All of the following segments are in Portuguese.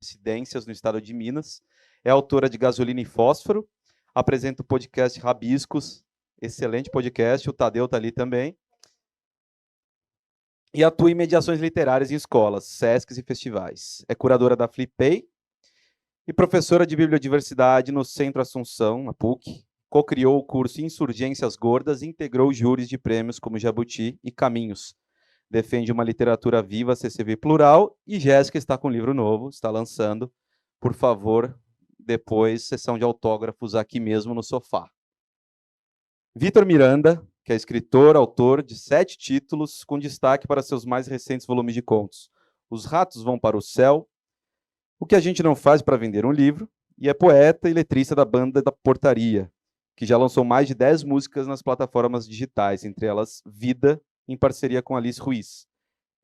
Incidências no estado de Minas. É autora de Gasolina e Fósforo. Apresenta o podcast Rabiscos, excelente podcast. O Tadeu está ali também. E atua em mediações literárias em escolas, SESCs e festivais. É curadora da Flipei e professora de bibliodiversidade no Centro Assunção, na PUC. Co-criou o curso Insurgências Gordas e integrou júris de prêmios como Jabuti e Caminhos. Defende uma literatura viva, acessível e plural. E Jéssica está com um livro novo, está lançando. Por favor, depois, sessão de autógrafos aqui mesmo no sofá. Vitor Miranda, que é escritor, autor de 7 títulos, com destaque para seus mais recentes volumes de contos. Os Ratos Vão para o Céu, O que a gente não faz para vender um livro, e é poeta e letrista da banda da Portaria, que já lançou mais de 10 músicas nas plataformas digitais, entre elas Vida, em parceria com Alice Ruiz.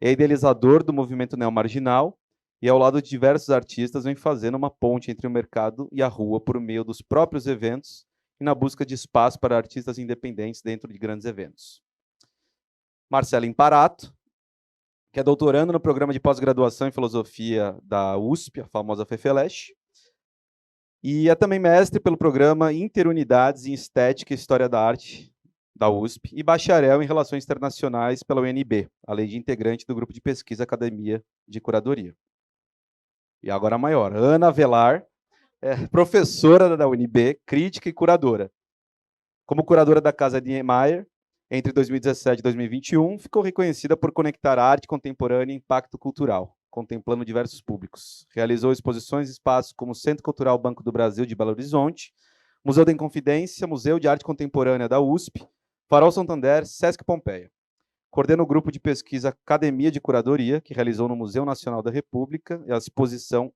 É idealizador do movimento neomarginal e, ao lado de diversos artistas, vem fazendo uma ponte entre o mercado e a rua por meio dos próprios eventos e na busca de espaço para artistas independentes dentro de grandes eventos. Marcelo Imparato, que é doutorando no programa de pós-graduação em filosofia da USP, a famosa FEFELESH, e é também mestre pelo programa Interunidades em Estética e História da Arte da USP e bacharel em Relações Internacionais pela UNB, além de integrante do grupo de pesquisa Academia de Curadoria. E agora a maior, Ana Velar, é professora da UNB, crítica e curadora. Como curadora da Casa Niemeyer, entre 2017 e 2021, ficou reconhecida por conectar arte contemporânea e impacto cultural, contemplando diversos públicos. Realizou exposições em espaços como o Centro Cultural Banco do Brasil de Belo Horizonte, Museu da Inconfidência, Museu de Arte Contemporânea da USP, Farol Santander, Sesc Pompeia. Coordena o grupo de pesquisa Academia de Curadoria, que realizou no Museu Nacional da República a exposição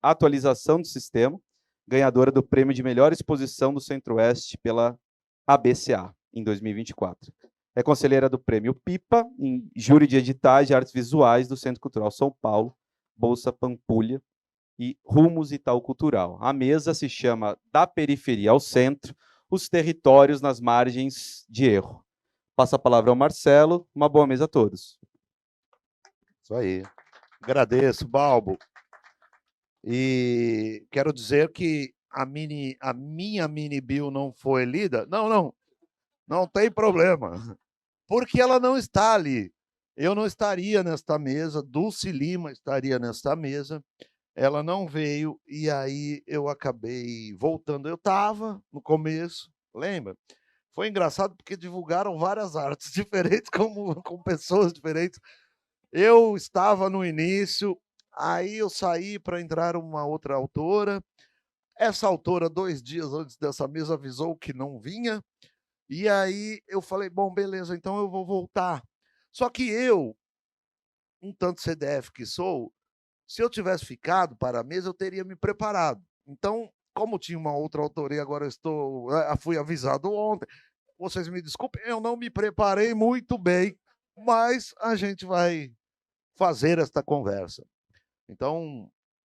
Atualização do Sistema, ganhadora do prêmio de melhor exposição do Centro-Oeste pela ABCA, em 2024. É conselheira do prêmio PIPA, em júri de editais de artes visuais do Centro Cultural São Paulo, Bolsa Pampulha e Rumos Itaú Cultural. A mesa se chama Da Periferia ao Centro, os territórios nas margens de erro. Passa a palavra ao Marcelo. Uma boa mesa a todos. Isso aí. Agradeço, Balbo. E quero dizer que a minha mini bio não foi lida. Não tem problema. Porque ela não está ali. Eu não estaria nesta mesa, Dulce Lima estaria nesta mesa. Ela não veio e aí eu acabei voltando. Eu estava no começo, lembra? Foi engraçado porque divulgaram várias artes diferentes com pessoas diferentes. Eu estava no início, aí eu saí para entrar uma outra autora. Essa autora, 2 dias antes dessa mesa, avisou que não vinha. E aí eu falei, bom, beleza, então eu vou voltar. Só que eu, um tanto CDF que sou, se eu tivesse ficado para a mesa, eu teria me preparado. Então, como tinha uma outra autoria, agora fui avisado ontem. Vocês me desculpem, eu não me preparei muito bem, mas a gente vai fazer esta conversa. Então,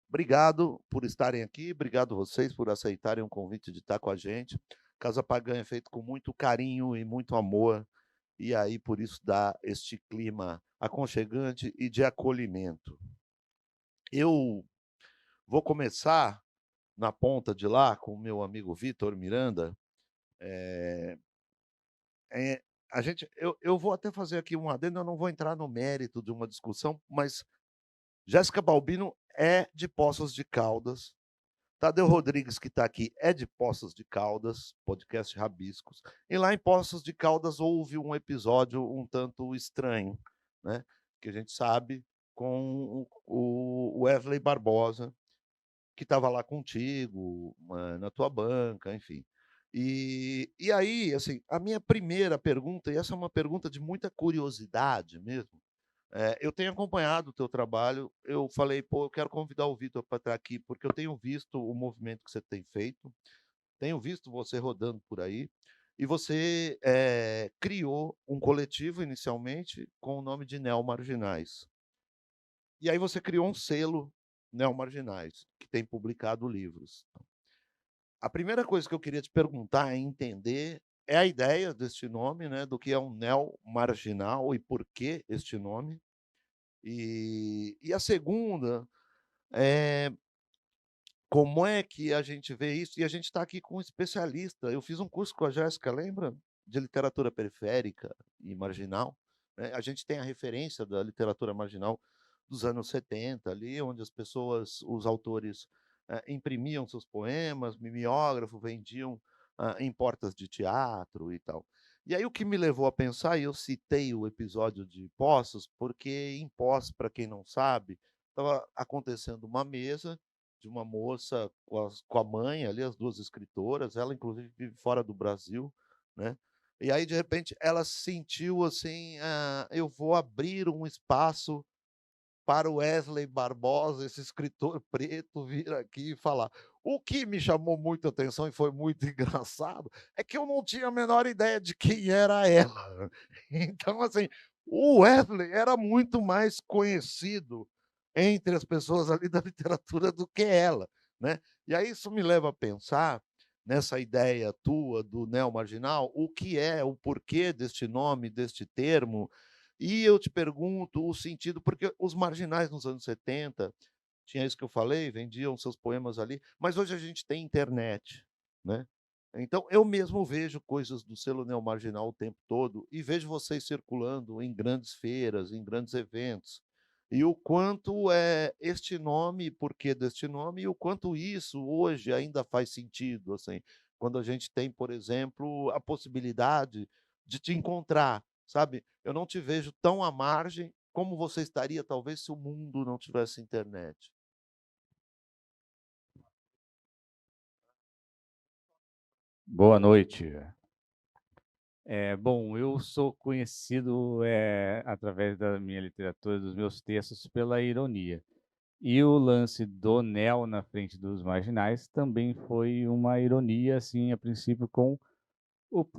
obrigado por estarem aqui, obrigado vocês por aceitarem o convite de estar com a gente. Casa Pagã é feito com muito carinho e muito amor, e aí por isso dá este clima aconchegante e de acolhimento. Eu vou começar na ponta de lá com o meu amigo Vitor Miranda. É, eu vou até fazer aqui um adendo, eu não vou entrar no mérito de uma discussão, mas Jéssica Balbino é de Poços de Caldas. Tadeu Rodrigues, que está aqui, é de Poços de Caldas, podcast Rabiscos. E lá em Poços de Caldas houve um episódio um tanto estranho, né? Que a gente sabe, com o Wesley Barbosa, que estava lá contigo, na tua banca, enfim. E aí, assim, a minha primeira pergunta, e essa é uma pergunta de muita curiosidade mesmo, eu tenho acompanhado o teu trabalho, eu falei, pô, eu quero convidar o Vitor para estar aqui, porque eu tenho visto o movimento que você tem feito, tenho visto você rodando por aí, e você criou um coletivo inicialmente com o nome de Neomarginais. E aí você criou um selo Neomarginais, que tem publicado livros. A primeira coisa que eu queria te perguntar é entender é a ideia deste nome, né, do que é um neomarginal e por que este nome. E a segunda Eh, como é que a gente vê isso? E a gente está aqui com um especialista. Eu fiz um curso com a Jéssica, lembra? De literatura periférica e marginal, né. A gente tem a referência da literatura marginal dos anos 70 ali, onde as pessoas, os autores, imprimiam seus poemas, mimeógrafo, vendiam, em portas de teatro e tal. E aí o que me levou a pensar, e eu citei o episódio de Poços, porque em Poços, para quem não sabe, estava acontecendo uma mesa de uma moça com a mãe ali, as 2 escritoras, ela inclusive vive fora do Brasil, né. E aí de repente ela sentiu assim: "Ah, eu vou abrir um espaço para o Wesley Barbosa, esse escritor preto, vir aqui e falar". O que me chamou muito a atenção e foi muito engraçado, é que eu não tinha a menor ideia de quem era ela. Então, assim, o Wesley era muito mais conhecido entre as pessoas ali da literatura do que ela, né. E aí isso me leva a pensar nessa ideia tua do neomarginal, o que é, o porquê deste nome, deste termo, e eu te pergunto o sentido, porque os marginais nos anos 70, tinha isso que eu falei, vendiam seus poemas ali, mas hoje a gente tem internet, né. Então eu mesmo vejo coisas do selo neomarginal o tempo todo e vejo vocês circulando em grandes feiras, em grandes eventos, e o quanto, é este nome, porquê deste nome, e o quanto isso hoje ainda faz sentido, assim, quando a gente tem, por exemplo, a possibilidade de te encontrar, sabe. Eu não te vejo tão à margem como você estaria talvez se o mundo não tivesse internet. Boa noite. Bom, eu sou conhecido, através da minha literatura, dos meus textos, pela ironia. E o lance do Neo na frente dos marginais também foi uma ironia, assim, a princípio com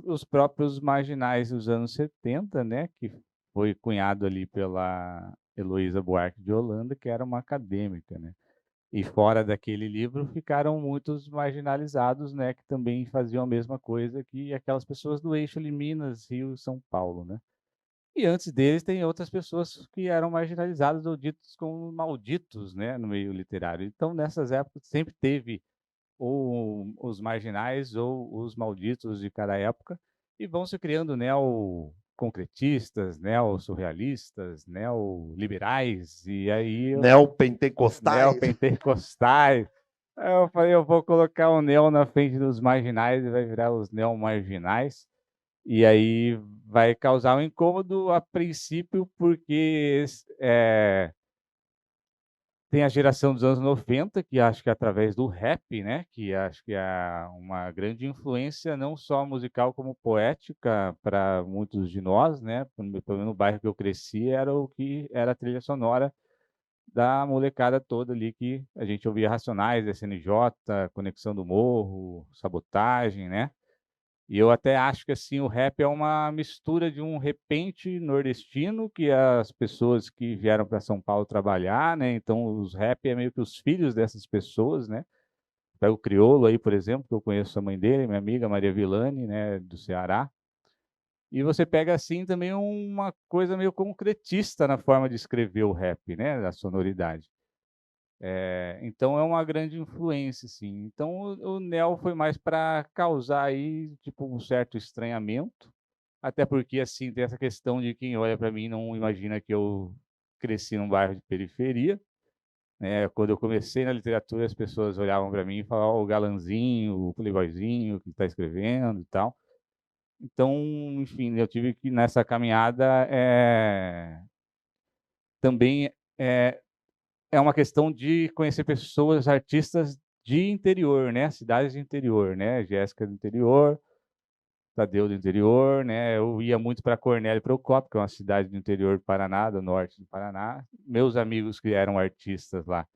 os próprios marginais dos anos 70, né, que foi cunhado ali pela Heloísa Buarque de Holanda, que era uma acadêmica, né. E fora daquele livro ficaram muitos marginalizados, né, que também faziam a mesma coisa que aquelas pessoas do eixo ali Minas, Rio, São Paulo, né. E antes deles tem outras pessoas que eram marginalizadas ou ditos como malditos, né, no meio literário. Então nessas épocas sempre teve ou os marginais ou os malditos de cada época, e vão se criando neoconcretistas, neossurrealistas, neoliberais, e aí Neopentecostais. neopentecostais. Aí eu falei: "Eu vou colocar o neo na frente dos marginais e vai virar os neomarginais", e aí vai causar um incômodo a princípio, porque tem a geração dos anos 90 que acho que é através do rap, né, que acho que é uma grande influência não só musical como poética para muitos de nós, né, pelo menos no bairro que eu cresci era o que era a trilha sonora da molecada toda ali que a gente ouvia Racionais, SNJ, Conexão do Morro, Sabotagem, né. E eu até acho que, assim, o rap é uma mistura de um repente nordestino, que as pessoas que vieram para São Paulo trabalhar, né, então os rap é meio que os filhos dessas pessoas, né. Pega o Criolo aí, por exemplo, que eu conheço a mãe dele, minha amiga Maria Villani, né, do Ceará. E você pega, assim, também uma coisa meio concretista na forma de escrever o rap, né, da sonoridade. Então é uma grande influência, assim. Então o neo foi mais para causar aí, tipo, um certo estranhamento, até porque, assim, tem essa questão de quem olha para mim não imagina que eu cresci num bairro de periferia, né. Quando eu comecei na literatura, as pessoas olhavam para mim e falavam: "Ó, o galanzinho, o playboyzinho que está escrevendo e tal". Então, enfim, eu tive que nessa caminhada, também, eh é uma questão de conhecer pessoas, artistas de interior, né, cidades de interior, né, Jéssica do interior, Tadeu do interior, né, eu ia muito para Cornélio Procópio, que é uma cidade do interior do Paraná, do norte do Paraná. Meus amigos que eram artistas lá,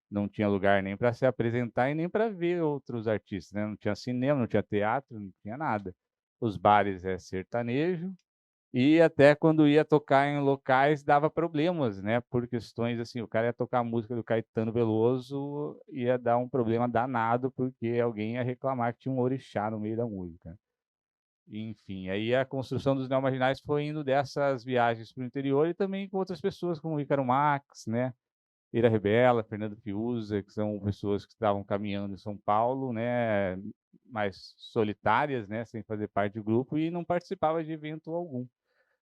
não tinha lugar nem para se apresentar e nem para ver outros artistas, né, não tinha cinema, não tinha teatro, não tinha nada. Os bares é sertanejo, e até quando ia tocar em locais dava problemas, né, por questões assim, o cara ia tocar a música do Caetano Veloso, ia dar um problema danado, porque alguém ia reclamar que tinha um orixá no meio da música. Enfim, aí a construção dos neomarginais foi indo dessas viagens para o interior e também com outras pessoas como o Ícaro Marx, né, Ira Rebela, Fernando Fiuza, que são pessoas que estavam caminhando em São Paulo, né, mais solitárias, né, sem fazer parte de grupo e não participava de evento algum.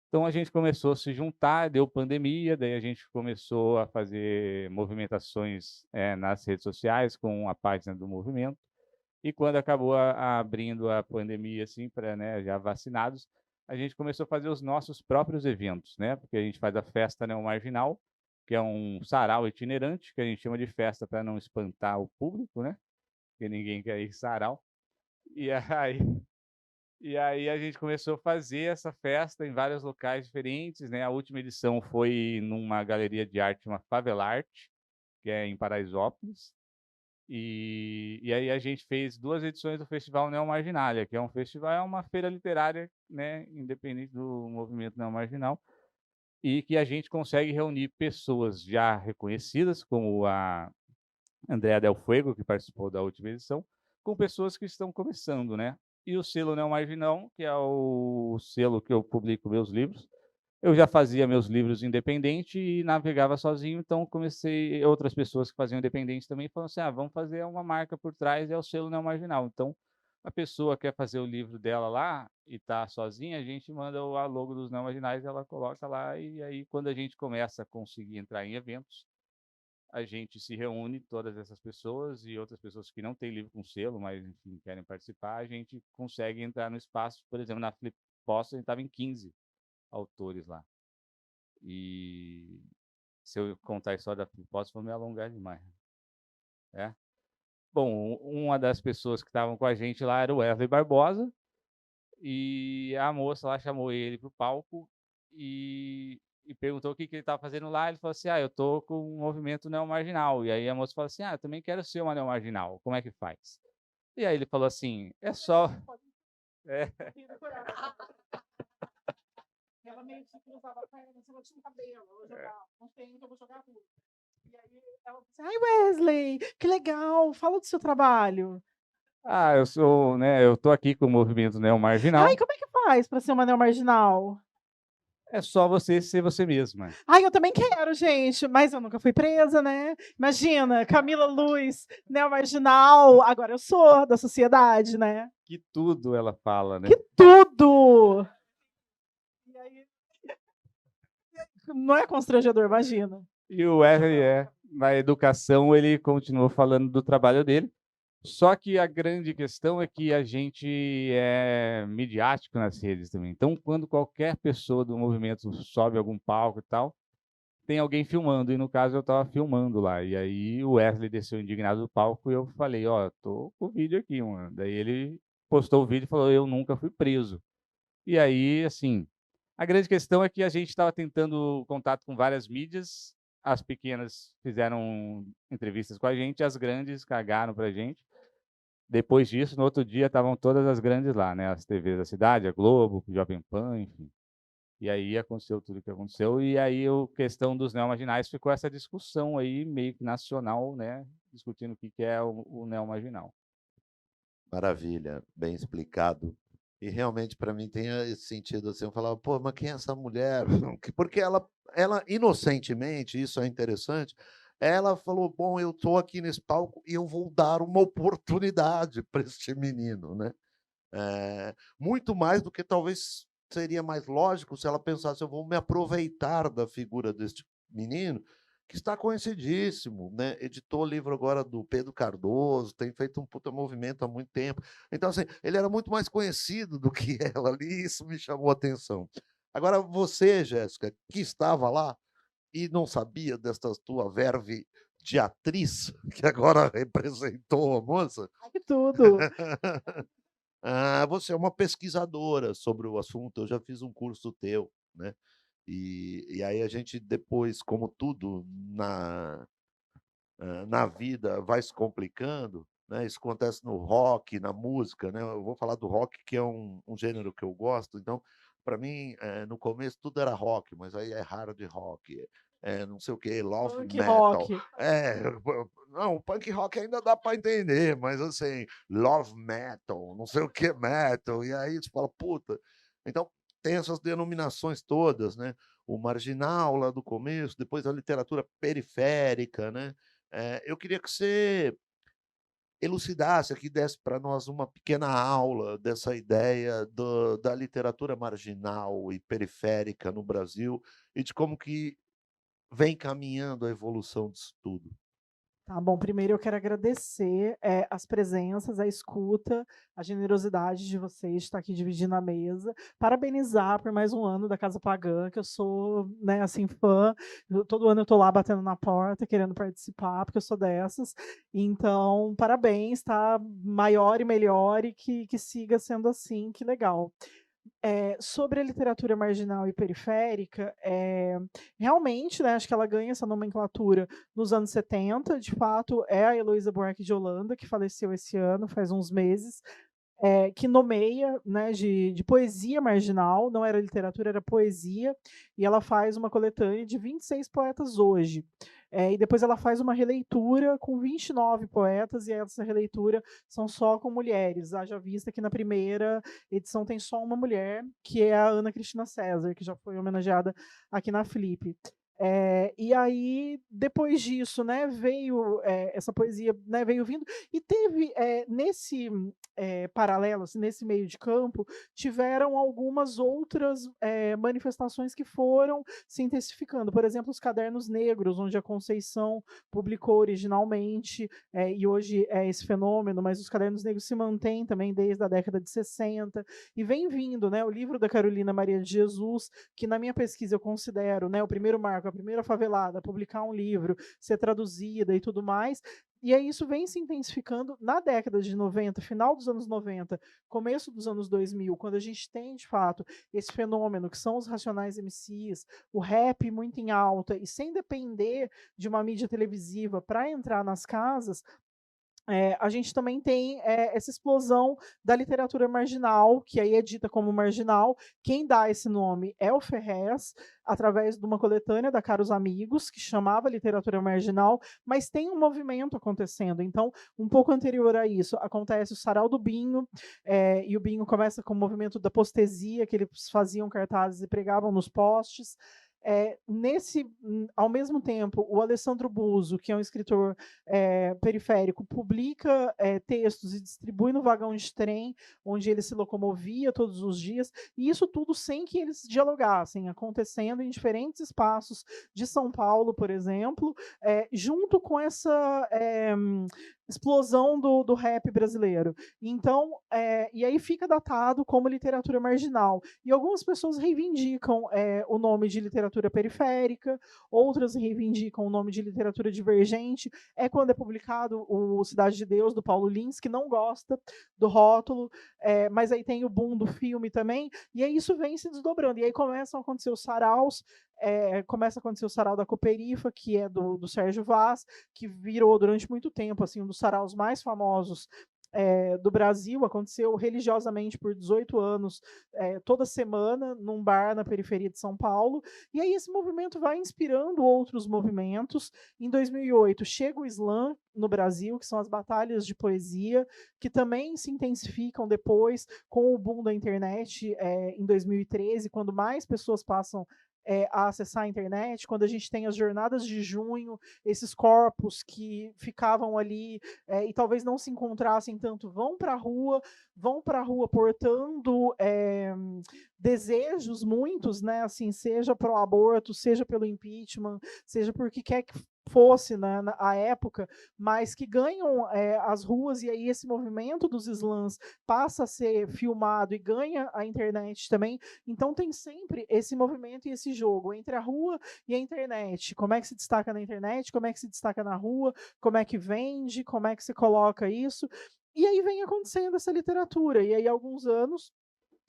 Então a gente começou a se juntar, deu pandemia, daí a gente começou a fazer movimentações nas redes sociais com a página do movimento. E quando acabou abrindo a pandemia, assim, para, né, já vacinados, a gente começou a fazer os nossos próprios eventos, né? Porque a gente faz a festa Neo Marginal, que é um sarau itinerante, que a gente chama de festa para não espantar o público, né? Porque ninguém quer ir em sarau. E aí, e aí a gente começou a fazer essa festa em vários locais diferentes, né? A última edição foi numa galeria de arte, uma Favelarte, que é em Paraisópolis. E aí a gente fez 2 edições do Festival Neo Marginália, que é um festival, é uma feira literária, né, independente do movimento Neo Marginal, e que a gente consegue reunir pessoas já reconhecidas, como a Andrea Del Fuego, que participou da última edição, com pessoas que estão começando, né? E o selo Neo Marginal, que é o selo que eu publico meus livros, eu já fazia meus livros independente e navegava sozinho, então comecei outras pessoas que faziam independente também falaram assim: vamos fazer uma marca por trás, é o selo Neo Marginal. Então, a pessoa quer fazer o livro dela lá e tá sozinha, a gente manda a logo dos Neo Marginais, ela coloca lá e aí quando a gente começa a conseguir entrar em eventos, a gente se reúne, todas essas pessoas e outras pessoas que não têm livro com selo, mas enfim, querem participar, a gente consegue entrar no espaço, por exemplo, na Flip Post, a gente estava em 15 autores lá. E se eu contar a história da Flip Post, vou me alongar demais. É? Bom, uma das pessoas que estavam com a gente lá era o Wesley Barbosa, e a moça lá chamou ele para o palco e perguntou o que ele estava fazendo lá. Ele falou assim: eu estou com um movimento neomarginal. E aí a moça falou assim: eu também quero ser uma neomarginal, como é que faz? E aí ele falou assim: é só. É, Ela meio que cruzava a perna, assim, ela tinha um cabelo, ela jogava, não tem, eu vou jogar tudo. E aí ela disse, ai Wesley, que legal, fala do seu trabalho. eu sou, né, eu estou aqui com o movimento Ai, neomarginal. como é que faz para ser uma neomarginal? É só você ser você mesma. Ai, eu também quero, gente, mas eu nunca fui presa, né? Imagina, Camila Luz, neomarginal, agora eu sou da sociedade, né? Que tudo ela fala, né? Que tudo! E aí, não é constrangedor, imagina. E o R, na educação, ele continuou falando do trabalho dele. Só que a grande questão é que a gente é midiático nas redes também. Então, quando qualquer pessoa do movimento sobe algum palco e tal, tem alguém filmando. E no caso, eu estava filmando lá. E aí o Wesley desceu indignado do palco e eu falei: tô com o vídeo aqui, mano. Daí ele postou o vídeo e falou: eu nunca fui preso. E aí, assim, a grande questão é que a gente estava tentando contato com várias mídias, as pequenas fizeram entrevistas com a gente, as grandes cagaram para a gente. Depois disso, no outro dia, estavam todas as grandes lá, né? As TVs da cidade, a Globo, o Jovem Pan, enfim. E aí aconteceu tudo o que aconteceu, e aí a questão dos neomarginais ficou essa discussão aí, meio que nacional, né? Discutindo o que é o neomarginal. Maravilha, bem explicado. E realmente para mim tem esse sentido assim, eu falava, pô, mas quem é essa mulher? Porque ela inocentemente, isso é interessante, ela falou, bom, eu estou aqui nesse palco e eu vou dar uma oportunidade para este menino, né? Muito mais do que talvez seria mais lógico se ela pensasse, eu vou me aproveitar da figura deste menino, que está conhecidíssimo, né? Editou o livro agora do Pedro Cardoso, tem feito um puta movimento há muito tempo. Então, assim, ele era muito mais conhecido do que ela ali, e isso me chamou a atenção. Agora, você, Jéssica, que estava lá e não sabia desta tua verve de atriz, que agora representou a moça. Ai, que tudo! Você é uma pesquisadora sobre o assunto, eu já fiz um curso teu, né? E aí a gente depois, como tudo na vida vai se complicando, né? Isso acontece no rock, na música, né? Eu vou falar do rock, que é um gênero que eu gosto. Então, para mim, no começo tudo era rock, mas aí é hard rock, não sei o que, love Punk metal. rock. Não, punk rock ainda dá para entender, mas assim, love metal, não sei o que metal, e aí você fala, puta. Então, tem essas denominações todas, né? O marginal lá do começo, depois a literatura periférica, né? Eu queria que você elucidasse aqui, desse para nós uma pequena aula dessa ideia da literatura marginal e periférica no Brasil e de como que vem caminhando a evolução disso tudo. Tá bom, primeiro eu quero agradecer, as presenças, a escuta, a generosidade de vocês de estar aqui dividindo a mesa, parabenizar por mais um ano da Casa Pagã, que eu sou, né, assim, fã, todo ano eu estou lá batendo na porta, querendo participar, porque eu sou dessas, então parabéns, tá, maior e melhor e que siga sendo assim, que legal. Sobre a literatura marginal e periférica, realmente, né, acho que ela ganha essa nomenclatura nos anos 70, de fato, é a Heloísa Buarque de Holanda, que faleceu esse ano, faz uns meses, que nomeia, né, de poesia marginal, não era literatura, era poesia, e ela faz uma coletânea de 26 poetas hoje. E depois ela faz uma releitura com 29 poetas, e essa releitura são só com mulheres. Haja vista que na primeira edição tem só uma mulher, que é a Ana Cristina César, que já foi homenageada aqui na Flip. E aí, depois disso, né, veio essa poesia, né, veio vindo, e teve nesse paralelo, assim, nesse meio de campo, tiveram algumas outras manifestações que foram se intensificando. Por exemplo, os Cadernos Negros, onde a Conceição publicou originalmente, e hoje é esse fenômeno, mas os Cadernos Negros se mantêm também desde a década de 60, e vem vindo, né, o livro da Carolina Maria de Jesus, que na minha pesquisa eu considero, né, o primeiro marco, a primeira favelada a publicar um livro, ser traduzida e tudo mais. E aí isso vem se intensificando na década de 90, final dos anos 90, começo dos anos 2000, quando a gente tem, de fato, esse fenômeno que são os Racionais MCs, o rap muito em alta, e sem depender de uma mídia televisiva para entrar nas casas, a gente também tem essa explosão da literatura marginal, que aí é dita como marginal. Quem dá esse nome é o Ferrez, através de uma coletânea da Caros Amigos, que chamava Literatura Marginal, mas tem um movimento acontecendo. Então, um pouco anterior a isso, acontece o Sarau do Binho, e o Binho começa com o movimento da postesia, que eles faziam cartazes e pregavam nos postes. Ao mesmo tempo, o Alessandro Buso, que é um escritor periférico, publica textos e distribui no vagão de trem, onde ele se locomovia todos os dias, e isso tudo sem que eles dialogassem, acontecendo em diferentes espaços de São Paulo, por exemplo, junto com essa explosão do rap brasileiro. Então, e aí fica datado como literatura marginal. E algumas pessoas reivindicam o nome de literatura periférica, outras reivindicam o nome de literatura divergente. É quando é publicado o Cidade de Deus, do Paulo Lins, que não gosta do rótulo, mas aí tem o boom do filme também, e aí isso vem se desdobrando. E aí começam a acontecer os saraus, começa a acontecer o sarau da Cooperifa, que é do Sérgio Vaz, que virou durante muito tempo assim, um dos saraus mais famosos do Brasil. Aconteceu religiosamente por 18 anos, toda semana, num bar na periferia de São Paulo. E aí esse movimento vai inspirando outros movimentos. Em 2008, chega o slam no Brasil, que são as batalhas de poesia, que também se intensificam depois com o boom da internet em 2013, quando mais pessoas passam a acessar a internet, quando a gente tem as jornadas de junho, esses corpos que ficavam ali e talvez não se encontrassem tanto, vão para a rua portando desejos muitos, né, assim, seja para o aborto, seja pelo impeachment, seja por que quer que fosse na época, mas que ganham as ruas, e aí esse movimento dos slams passa a ser filmado e ganha a internet também. Então tem sempre esse movimento e esse jogo entre a rua e a internet. Como é que se destaca na internet, como é que se destaca na rua, como é que vende, como é que se coloca isso. E aí vem acontecendo essa literatura, e aí há alguns anos,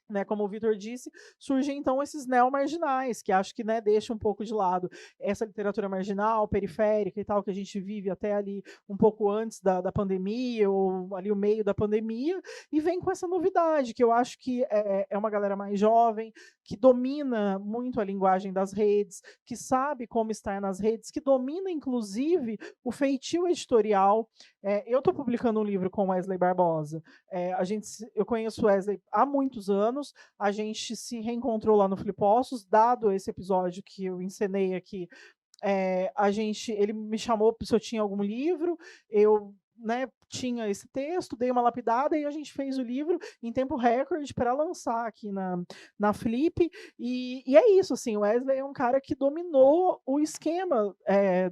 né, como o Vitor disse, surgem então esses neomarginais, que acho que, né, deixa um pouco de lado essa literatura marginal, periférica e tal, que a gente vive até ali um pouco antes da pandemia, ou ali o meio da pandemia, e vem com essa novidade, que eu acho que é uma galera mais jovem, que domina muito a linguagem das redes, que sabe como estar nas redes, que domina, inclusive, o feitio editorial. Eu estou publicando um livro com Wesley Barbosa. Eu conheço o Wesley há muitos anos, anos, a gente se reencontrou lá no Flipossos, dado esse episódio que eu encenei aqui, ele me chamou se eu tinha algum livro, eu, né, tinha esse texto, dei uma lapidada e a gente fez o livro em tempo recorde para lançar aqui na Flip. E é isso, assim, o Wesley é um cara que dominou o esquema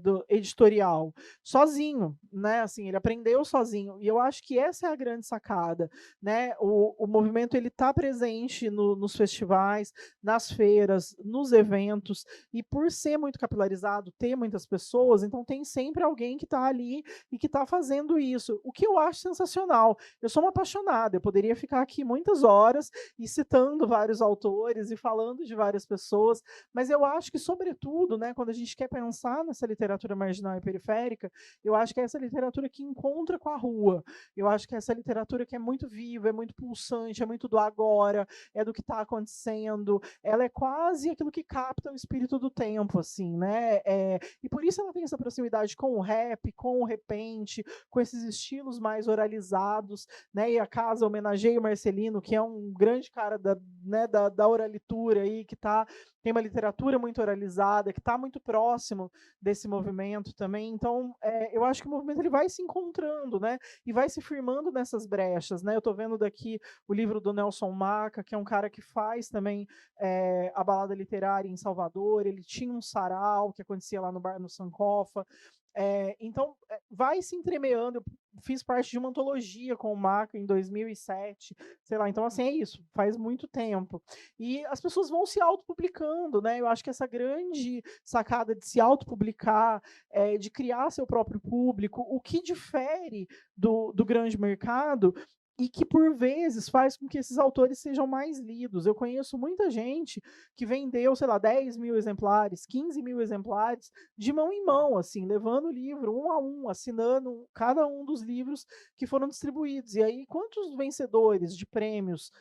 do editorial sozinho, né? Assim, ele aprendeu sozinho. E eu acho que essa é a grande sacada, né? O movimento ele está presente nos festivais, nas feiras, nos eventos, e por ser muito capilarizado, ter muitas pessoas, então tem sempre alguém que está ali e que está fazendo isso, o que eu acho sensacional. Eu sou uma apaixonada, eu poderia ficar aqui muitas horas e citando vários autores e falando de várias pessoas, mas eu acho que, sobretudo, né, quando a gente quer pensar nessa literatura marginal e periférica, eu acho que é essa literatura que encontra com a rua, eu acho que é essa literatura que é muito viva, é muito pulsante, é muito do agora, é do que está acontecendo, ela é quase aquilo que capta o espírito do tempo, assim, né? E por isso ela tem essa proximidade com o rap, com o repente, com esses estilos mais oralizados, né? E a casa homenageia o Marcelino, que é um grande cara da oralitura aí, que tem uma literatura muito oralizada, que está muito próximo desse movimento também. Então, eu acho que o movimento ele vai se encontrando, né? E vai se firmando nessas brechas, né? Eu estou vendo daqui o livro do Nelson Maca, que é um cara que faz também a balada literária em Salvador, ele tinha um sarau que acontecia lá no bar no Sankofa. Então, vai se entremeando. Eu fiz parte de uma antologia com o Maca em 2007, sei lá. Então, assim, é isso, faz muito tempo. E as pessoas vão se autopublicando, né? Eu acho que essa grande sacada de se autopublicar, de criar seu próprio público, o que difere do grande mercado e que, por vezes, faz com que esses autores sejam mais lidos. Eu conheço muita gente que vendeu, sei lá, 10 mil exemplares, 15 mil exemplares, de mão em mão, assim, levando o livro um a um, assinando cada um dos livros que foram distribuídos. E aí, quantos vencedores de prêmios,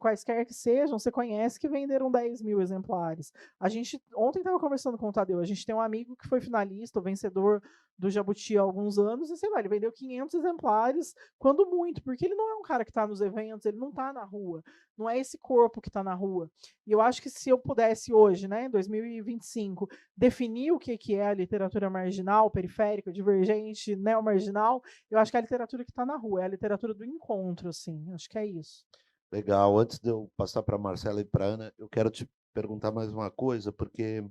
quaisquer que sejam, você conhece que venderam 10 mil exemplares? A gente, ontem estava conversando com o Tadeu, a gente tem um amigo que foi finalista, o vencedor do Jabuti há alguns anos, e sei lá, ele vendeu 500 exemplares, quando muito, porque ele não é um cara que está nos eventos, ele não está na rua, não é esse corpo que está na rua. E eu acho que se eu pudesse hoje, né, em 2025, definir o que é a literatura marginal, periférica, divergente, neomarginal, eu acho que é a literatura que está na rua, é a literatura do encontro, assim, acho que é isso. Legal. Antes de eu passar para a Marcela e para a Ana, eu quero te perguntar mais uma coisa, porque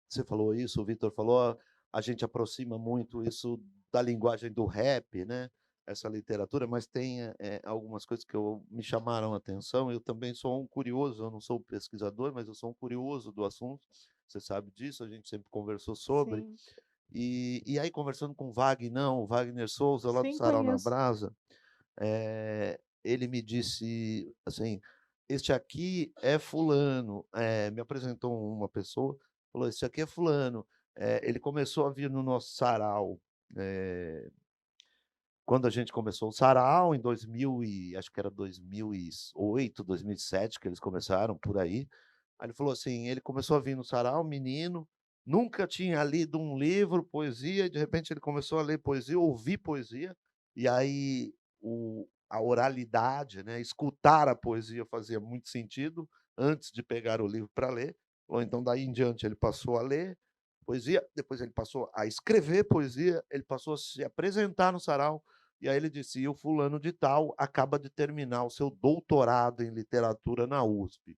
você falou isso, o Vitor falou, a gente aproxima muito isso da linguagem do rap, né? Essa literatura, mas tem algumas coisas que me chamaram a atenção. Eu também sou um curioso, eu não sou pesquisador, mas eu sou um curioso do assunto. Você sabe disso, a gente sempre conversou sobre. Sim, E aí, conversando com o Wagner Souza, lá do sim, Sarau na conheço. Brasa, ele me disse assim: este aqui é fulano. Me apresentou uma pessoa, falou: este aqui é fulano. Ele começou a vir no nosso sarau. Quando a gente começou o sarau, em 2000 acho que era 2008, 2007, que eles começaram, por aí. Aí ele falou assim, ele começou a vir no sarau, menino, nunca tinha lido um livro, poesia, e de repente ele começou a ler poesia, ouvir poesia, e aí a oralidade, né, escutar a poesia fazia muito sentido, antes de pegar o livro para ler. Ou então, daí em diante, ele passou a ler poesia, depois ele passou a escrever poesia, ele passou a se apresentar no sarau, e aí ele disse, e o fulano de tal acaba de terminar o seu doutorado em literatura na USP.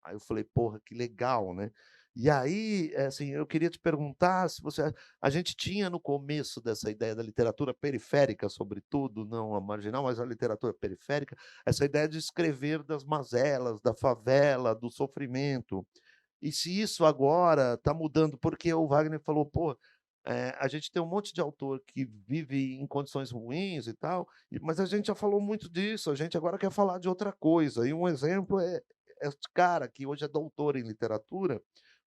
Aí eu falei, porra, que legal, né? E aí, assim, eu queria te perguntar se você... A gente tinha no começo dessa ideia da literatura periférica, sobretudo, não a marginal, mas a literatura periférica, essa ideia de escrever das mazelas, da favela, do sofrimento. E se isso agora está mudando, porque o Wagner falou, pô, a gente tem um monte de autor que vive em condições ruins e tal, mas a gente já falou muito disso, a gente agora quer falar de outra coisa. E um exemplo é esse cara que hoje é doutor em literatura,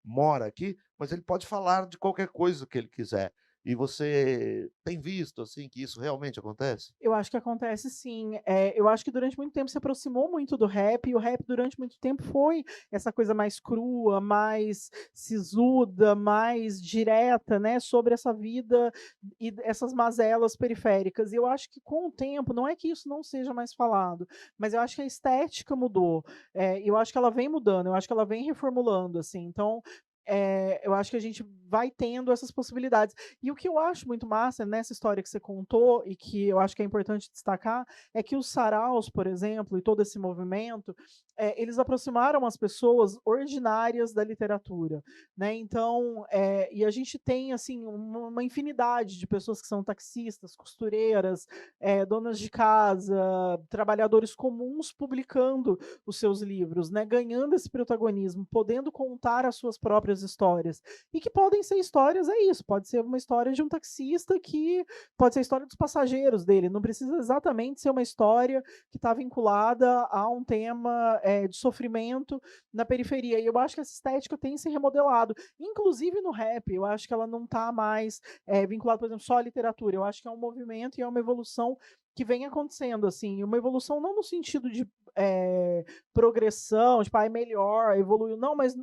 mora aqui, mas ele pode falar de qualquer coisa que ele quiser. E você tem visto, assim, que isso realmente acontece? Eu acho que acontece sim. Eu acho que durante muito tempo se aproximou muito do rap, e o rap durante muito tempo foi essa coisa mais crua, mais sisuda, mais direta, né, sobre essa vida e essas mazelas periféricas. E eu acho que com o tempo, não é que isso não seja mais falado, mas eu acho que a estética mudou. Eu acho que ela vem mudando, eu acho que ela vem reformulando, assim. Então, eu acho que a gente vai tendo essas possibilidades. E o que eu acho muito massa nessa história que você contou, e que eu acho que é importante destacar, é que os saraus, por exemplo, e todo esse movimento, eles aproximaram as pessoas ordinárias da literatura, né? Então, e a gente tem assim uma infinidade de pessoas que são taxistas, costureiras, donas de casa, trabalhadores comuns publicando os seus livros, né? Ganhando esse protagonismo, podendo contar as suas próprias histórias. E que podem ser histórias, é isso, pode ser uma história de um taxista, que pode ser a história dos passageiros dele, não precisa exatamente ser uma história que está vinculada a um tema de sofrimento na periferia. E eu acho que essa estética tem se remodelado, inclusive no rap. Eu acho que ela não está mais vinculada, por exemplo, só à literatura. Eu acho que é um movimento e é uma evolução que vem acontecendo, assim, uma evolução não no sentido de progressão, tipo, é melhor, evoluiu, não, mas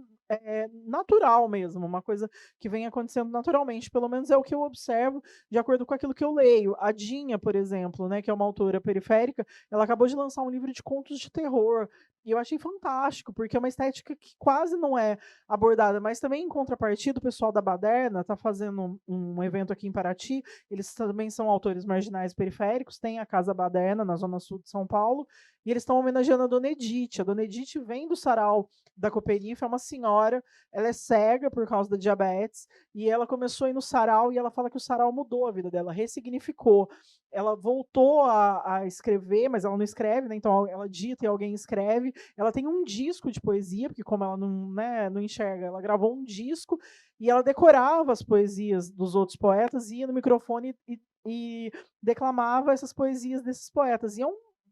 natural mesmo, uma coisa que vem acontecendo naturalmente, pelo menos é o que eu observo de acordo com aquilo que eu leio. A Dinha, por exemplo, né, que é uma autora periférica, ela acabou de lançar um livro de contos de terror, e eu achei fantástico, porque é uma estética que quase não é abordada, mas também em contrapartida, o pessoal da Baderna está fazendo um evento aqui em Paraty, eles também são autores marginais periféricos, tem a Casa Baderna, na zona sul de São Paulo, e eles estão homenageando a Dona Edith. A Dona Edith vem do sarau da Cooperifa, é uma senhora, ela é cega por causa da diabetes, e ela começou a ir no sarau, e ela fala que o sarau mudou a vida dela, ressignificou. Ela voltou a escrever, mas ela não escreve, né? Então ela dita e alguém escreve. Ela tem um disco de poesia, porque como ela não, né, não enxerga, ela gravou um disco, e ela decorava as poesias dos outros poetas, ia no microfone e declamava essas poesias desses poetas. E é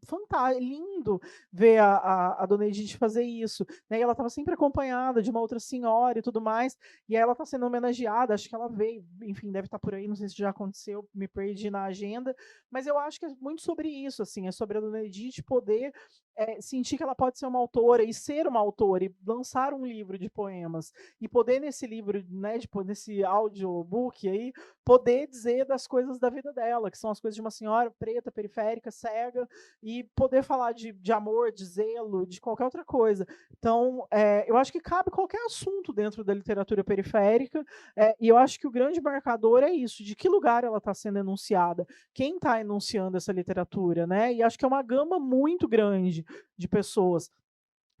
fantástico, lindo ver a Dona Edith fazer isso, né? E ela estava sempre acompanhada de uma outra senhora e tudo mais, e aí ela está sendo homenageada, acho que ela veio, enfim, deve estar por aí, não sei se já aconteceu, me perdi na agenda, mas eu acho que é muito sobre isso, assim, é sobre a Dona Edith poder sentir que ela pode ser uma autora e ser uma autora e lançar um livro de poemas e poder nesse livro, né, nesse audiobook aí, poder dizer das coisas da vida dela, que são as coisas de uma senhora preta, periférica, cega, e poder falar de amor, de zelo, de qualquer outra coisa. Então, eu acho que cabe qualquer assunto dentro da literatura periférica, e eu acho que o grande marcador é isso, de que lugar ela está sendo enunciada, quem está enunciando essa literatura, né? E acho que é uma gama muito grande de pessoas,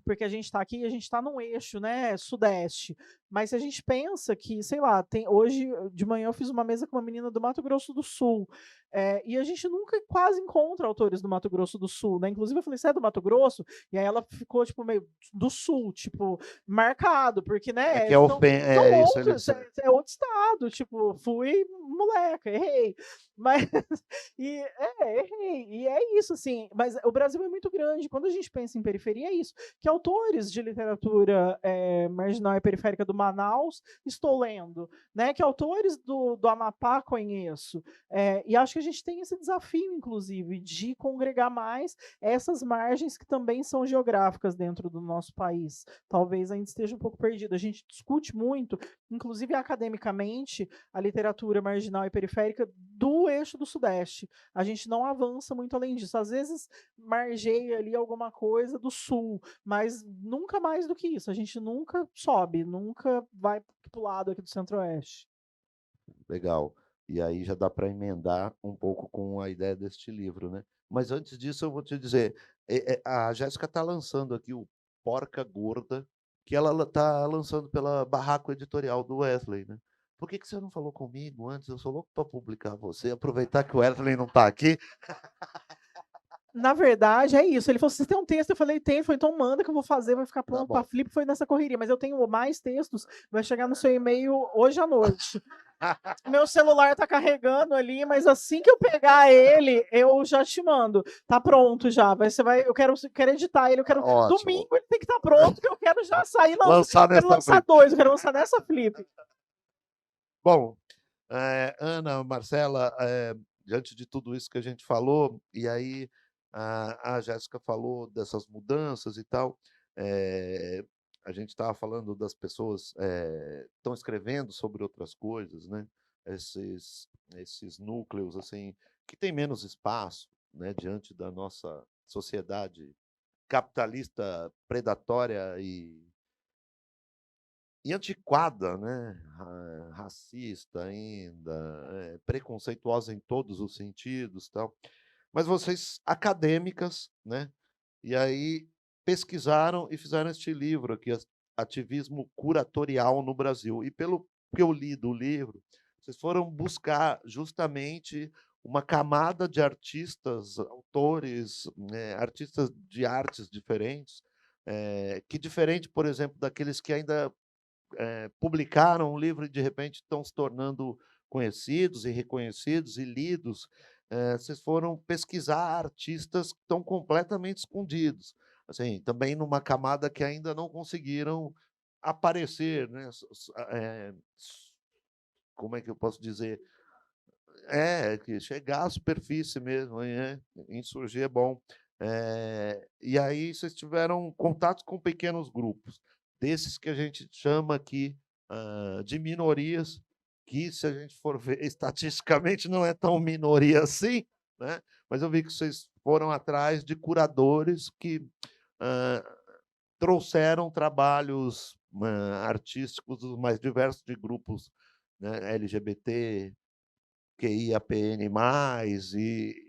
porque a gente está aqui, a gente está num eixo, né, sudeste, mas se a gente pensa que, sei lá, hoje de manhã eu fiz uma mesa com uma menina do Mato Grosso do Sul, e a gente nunca quase encontra autores do Mato Grosso do Sul, né? Inclusive eu falei, você é do Mato Grosso? E aí ela ficou, tipo, meio do Sul, tipo, marcado, porque, né, Que são isso, outros, é outro estado, tipo, fui moleca, errei, mas, errei, e é isso, assim, mas o Brasil é muito grande, quando a gente pensa em periferia, é isso, que autores de literatura marginal e periférica do Manaus estou lendo, né? Que autores do Amapá conheço. E acho que a gente tem esse desafio, inclusive, de congregar mais essas margens que também são geográficas dentro do nosso país. Talvez ainda esteja um pouco perdido. A gente discute muito, inclusive academicamente, a literatura marginal e periférica do eixo do Sudeste. A gente não avança muito além disso. Às vezes margeia ali alguma coisa do Sul, mas nunca mais do que isso. A gente nunca sobe, nunca vai para o lado aqui do Centro-Oeste. Legal. E aí já dá para emendar um pouco com a ideia deste livro, né? Mas antes disso, eu vou te dizer, a Jéssica está lançando aqui o Porca Gorda, que ela está lançando pela Barraco Editorial do Wesley, né? Por que você não falou comigo antes? Eu sou louco para publicar você, aproveitar que o Wesley não está aqui. Na verdade, é isso. Ele falou: você tem um texto? Eu falei: tem. Ele falou: então manda que eu vou fazer, vai ficar pronto para Flip. Foi nessa correria, mas eu tenho mais textos, vai chegar no seu e-mail hoje à noite. Meu celular tá carregando ali, mas assim que eu pegar ele, eu já te mando. Tá pronto já. Eu quero editar ele, eu quero. Ótimo. Domingo ele tem que estar pronto, que eu quero já sair lançar eu quero lançar 2, eu quero lançar nessa Flip. Bom, Ana, Marcela, diante de tudo isso que a gente falou, e aí a Jéssica falou dessas mudanças e tal, a gente estava falando das pessoas estão escrevendo sobre outras coisas, né? Esses núcleos assim que têm menos espaço, né, diante da nossa sociedade capitalista, predatória e antiquada, né? Racista ainda, preconceituosa em todos os sentidos, tal. Mas vocês acadêmicas, né? E aí pesquisaram e fizeram este livro aqui, Ativismo Curatorial no Brasil. E pelo que eu li do livro, vocês foram buscar justamente uma camada de artistas, autores, né, artistas de artes diferentes, que diferente, por exemplo, daqueles que ainda publicaram um livro e de repente estão se tornando conhecidos e reconhecidos e lidos. Vocês foram pesquisar artistas que estão completamente escondidos, assim, também numa camada que ainda não conseguiram aparecer, né? Como é que eu posso dizer? Que chegar à superfície mesmo, insurgir é bom. E aí vocês tiveram contatos com pequenos grupos, desses que a gente chama aqui de minorias, que, se a gente for ver estatisticamente, não é tão minoria assim, né? Mas eu vi que vocês foram atrás de curadores que trouxeram trabalhos artísticos dos mais diversos de grupos, né, LGBT, QIAPN+,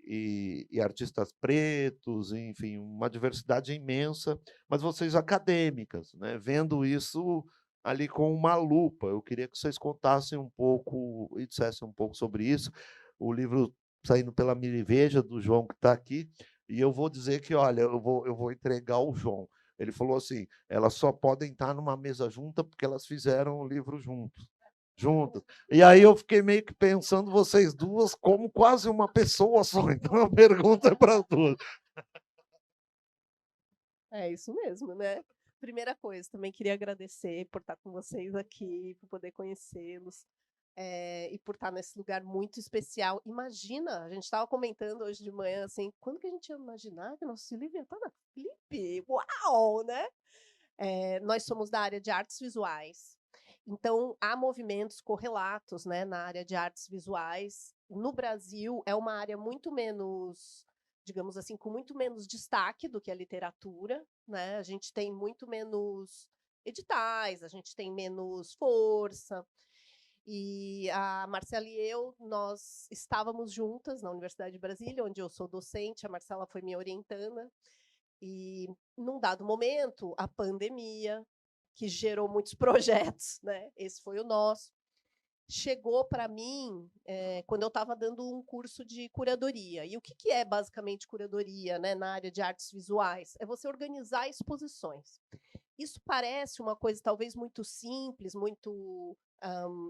e artistas pretos, enfim, uma diversidade imensa, mas vocês acadêmicas, né, vendo isso ali com uma lupa. Eu queria que vocês contassem um pouco e dissessem um pouco sobre isso. O livro saindo pela Miriveja, do João, que está aqui, e eu vou dizer que, olha, eu vou entregar o João. Ele falou assim, elas só podem estar numa mesa junta porque elas fizeram o livro juntos. E aí eu fiquei meio que pensando vocês duas como quase uma pessoa só. Então a pergunta é para as duas. É isso mesmo, né? Primeira coisa, também queria agradecer por estar com vocês aqui, por poder conhecê-los, e por estar nesse lugar muito especial. Imagina, a gente estava comentando hoje de manhã, assim, quando que a gente ia imaginar que nosso livro ia estar na Flip? Uau, né? Nós somos da área de artes visuais, então há movimentos correlatos, né, na área de artes visuais. No Brasil, é uma área muito menos, digamos assim, com muito menos destaque do que a literatura, né? A gente tem muito menos editais, a gente tem menos força. E a Marcela e eu, nós estávamos juntas na Universidade de Brasília, onde eu sou docente, a Marcela foi minha orientanda, e num dado momento, a pandemia, que gerou muitos projetos, né? Esse foi o nosso. Chegou para mim quando eu estava dando um curso de curadoria. E o que é basicamente curadoria, né, na área de artes visuais? É você organizar exposições. Isso parece uma coisa talvez muito simples, muito,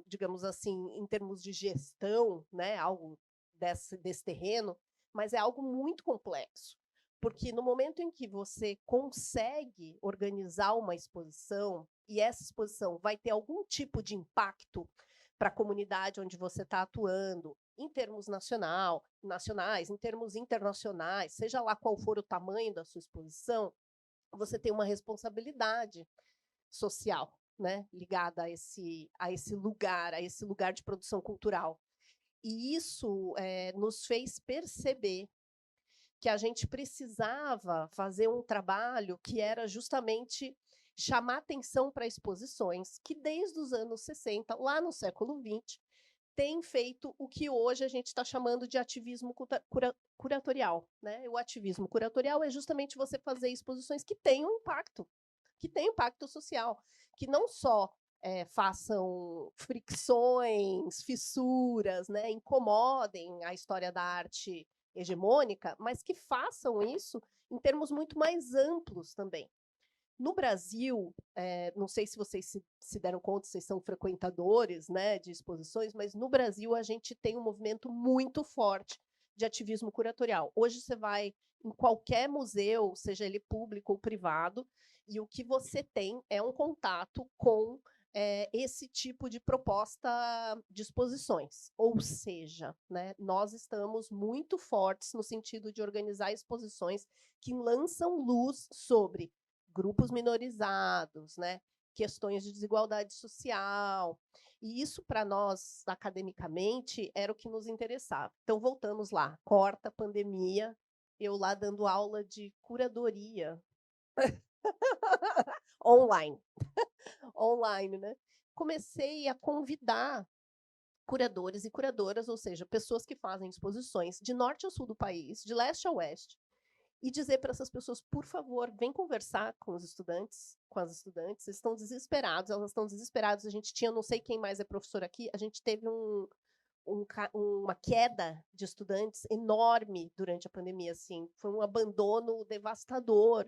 digamos assim, em termos de gestão, né, algo desse terreno, mas é algo muito complexo. Porque no momento em que você consegue organizar uma exposição, e essa exposição vai ter algum tipo de impacto para a comunidade onde você está atuando, em termos nacionais, em termos internacionais, seja lá qual for o tamanho da sua exposição, você tem uma responsabilidade social, né, ligada a esse lugar de produção cultural. E isso nos fez perceber que a gente precisava fazer um trabalho que era justamente chamar atenção para exposições que, desde os anos 60, lá no século XX, tem feito o que hoje a gente está chamando de ativismo curatorial, né? O ativismo curatorial é justamente você fazer exposições que tenham impacto social, que não só façam fricções, fissuras, né? Incomodem a história da arte hegemônica, mas que façam isso em termos muito mais amplos também. No Brasil, não sei se vocês se deram conta, vocês são frequentadores, né, de exposições, mas no Brasil a gente tem um movimento muito forte de ativismo curatorial. Hoje você vai em qualquer museu, seja ele público ou privado, e o que você tem é um contato com esse tipo de proposta de exposições. Ou seja, né, nós estamos muito fortes no sentido de organizar exposições que lançam luz sobre grupos minorizados, né, questões de desigualdade social. E isso, para nós, academicamente, era o que nos interessava. Então, voltamos lá, corta a pandemia, eu lá dando aula de curadoria online. Online, né? Comecei a convidar curadores e curadoras, ou seja, pessoas que fazem exposições de norte a sul do país, de leste a oeste, e dizer para essas pessoas, por favor, vem conversar com os estudantes, com as estudantes, eles estão desesperados, elas estão desesperadas. A gente tinha, não sei quem mais é professor aqui, a gente teve uma queda de estudantes enorme durante a pandemia, assim, foi um abandono devastador.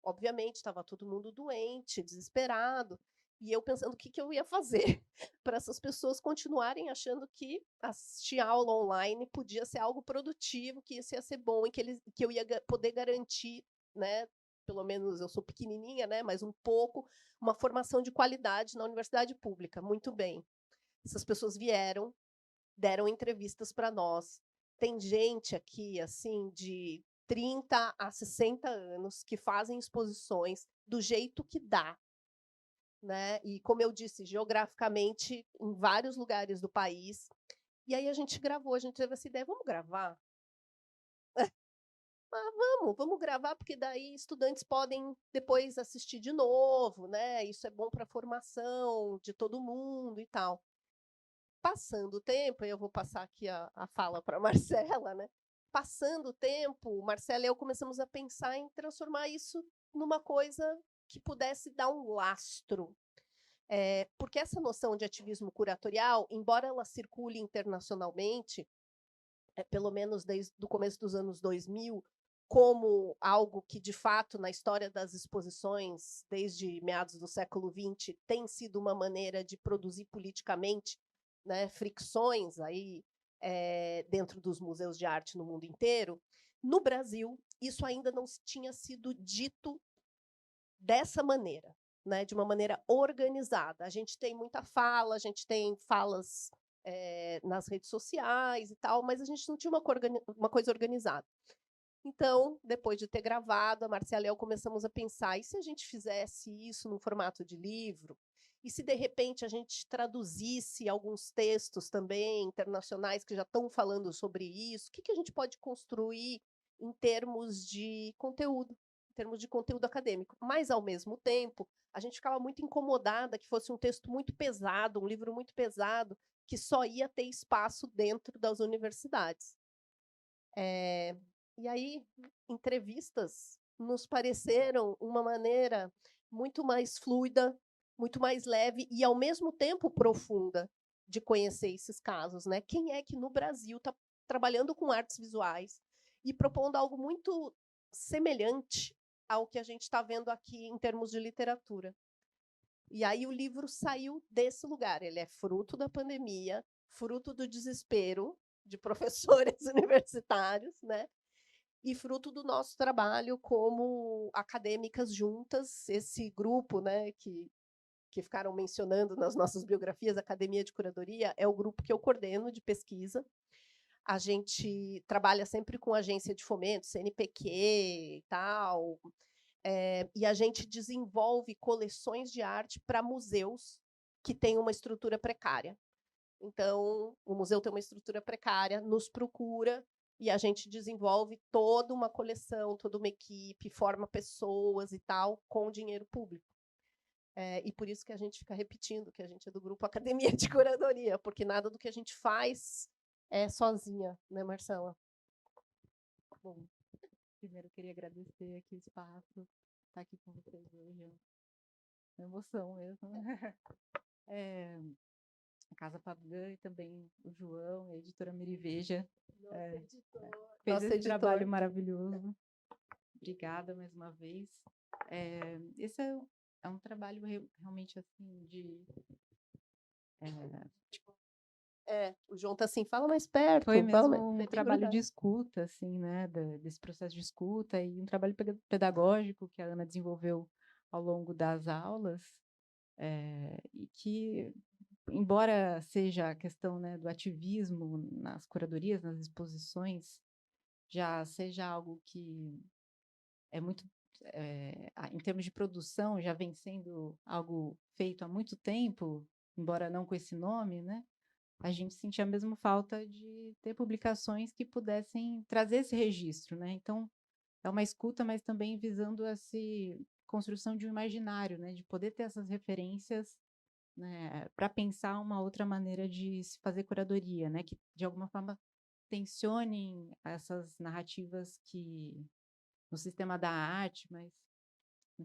Obviamente, estava todo mundo doente, desesperado, e eu pensando o que eu ia fazer para essas pessoas continuarem achando que assistir aula online podia ser algo produtivo, que isso ia ser bom e que eu ia poder garantir, né, pelo menos eu sou pequenininha, né, mas um pouco, uma formação de qualidade na universidade pública. Muito bem. Essas pessoas vieram, deram entrevistas para nós. Tem gente aqui, assim, de 30 a 60 anos que fazem exposições do jeito que dá, né? E, como eu disse, geograficamente, em vários lugares do país. E aí a gente gravou, a gente teve essa ideia, vamos gravar? Vamos gravar, porque daí estudantes podem depois assistir de novo, né? Isso é bom para a formação de todo mundo e tal. Passando o tempo, eu vou passar aqui a fala para a Marcela, né? Passando o tempo, Marcela e eu começamos a pensar em transformar isso numa coisa que pudesse dar um lastro. Porque essa noção de ativismo curatorial, embora ela circule internacionalmente, pelo menos desde o começo dos anos 2000, como algo que, de fato, na história das exposições, desde meados do século XX, tem sido uma maneira de produzir politicamente, né, fricções aí, dentro dos museus de arte no mundo inteiro. No Brasil, isso ainda não tinha sido dito dessa maneira, né, de uma maneira organizada. A gente tem muita fala, a gente tem falas nas redes sociais e tal, mas a gente não tinha uma coisa organizada. Então, depois de ter gravado, a Marcela e eu começamos a pensar, e se a gente fizesse isso num formato de livro? E se, de repente, a gente traduzisse alguns textos também internacionais que já estão falando sobre isso? O que a gente pode construir em termos de conteúdo acadêmico? Mas, ao mesmo tempo, a gente ficava muito incomodada que fosse um texto muito pesado, um livro muito pesado, que só ia ter espaço dentro das universidades. E aí, entrevistas nos pareceram uma maneira muito mais fluida, muito mais leve e, ao mesmo tempo, profunda de conhecer esses casos, né? Quem é que no Brasil está trabalhando com artes visuais e propondo algo muito semelhante ao que a gente está vendo aqui em termos de literatura? E aí o livro saiu desse lugar, ele é fruto da pandemia, fruto do desespero de professores universitários, né? E fruto do nosso trabalho como acadêmicas juntas, esse grupo, né, que ficaram mencionando nas nossas biografias, Academia de Curadoria, é o grupo que eu coordeno de pesquisa. A gente trabalha sempre com agência de fomento, CNPq e tal, e a gente desenvolve coleções de arte para museus que têm uma estrutura precária. Então, o museu tem uma estrutura precária, nos procura e a gente desenvolve toda uma coleção, toda uma equipe, forma pessoas e tal, com dinheiro público. E por isso que a gente fica repetindo que a gente é do grupo Academia de Curadoria, porque nada do que a gente faz é sozinha, né, Marcela? Bom, primeiro eu queria agradecer aqui o espaço, estar aqui com vocês hoje. É uma emoção mesmo. A Casa Pabgã e também o João, a editora Miriveja, fez esse trabalho maravilhoso. Obrigada mais uma vez. Esse é um trabalho realmente assim de... O João tá assim, fala mais perto. Foi mesmo um trabalho de escuta, assim, né, desse processo de escuta e um trabalho pedagógico que a Ana desenvolveu ao longo das aulas, e que, embora seja a questão, né, do ativismo nas curadorias, nas exposições, já seja algo que é muito, em termos de produção, já vem sendo algo feito há muito tempo, embora não com esse nome, né? A gente sentia mesmo falta de ter publicações que pudessem trazer esse registro, né? Então, é uma escuta, mas também visando essa construção de um imaginário, né? De poder ter essas referências, né? Para pensar uma outra maneira de se fazer curadoria, né? Que, de alguma forma, tensionem essas narrativas que no sistema da arte, mas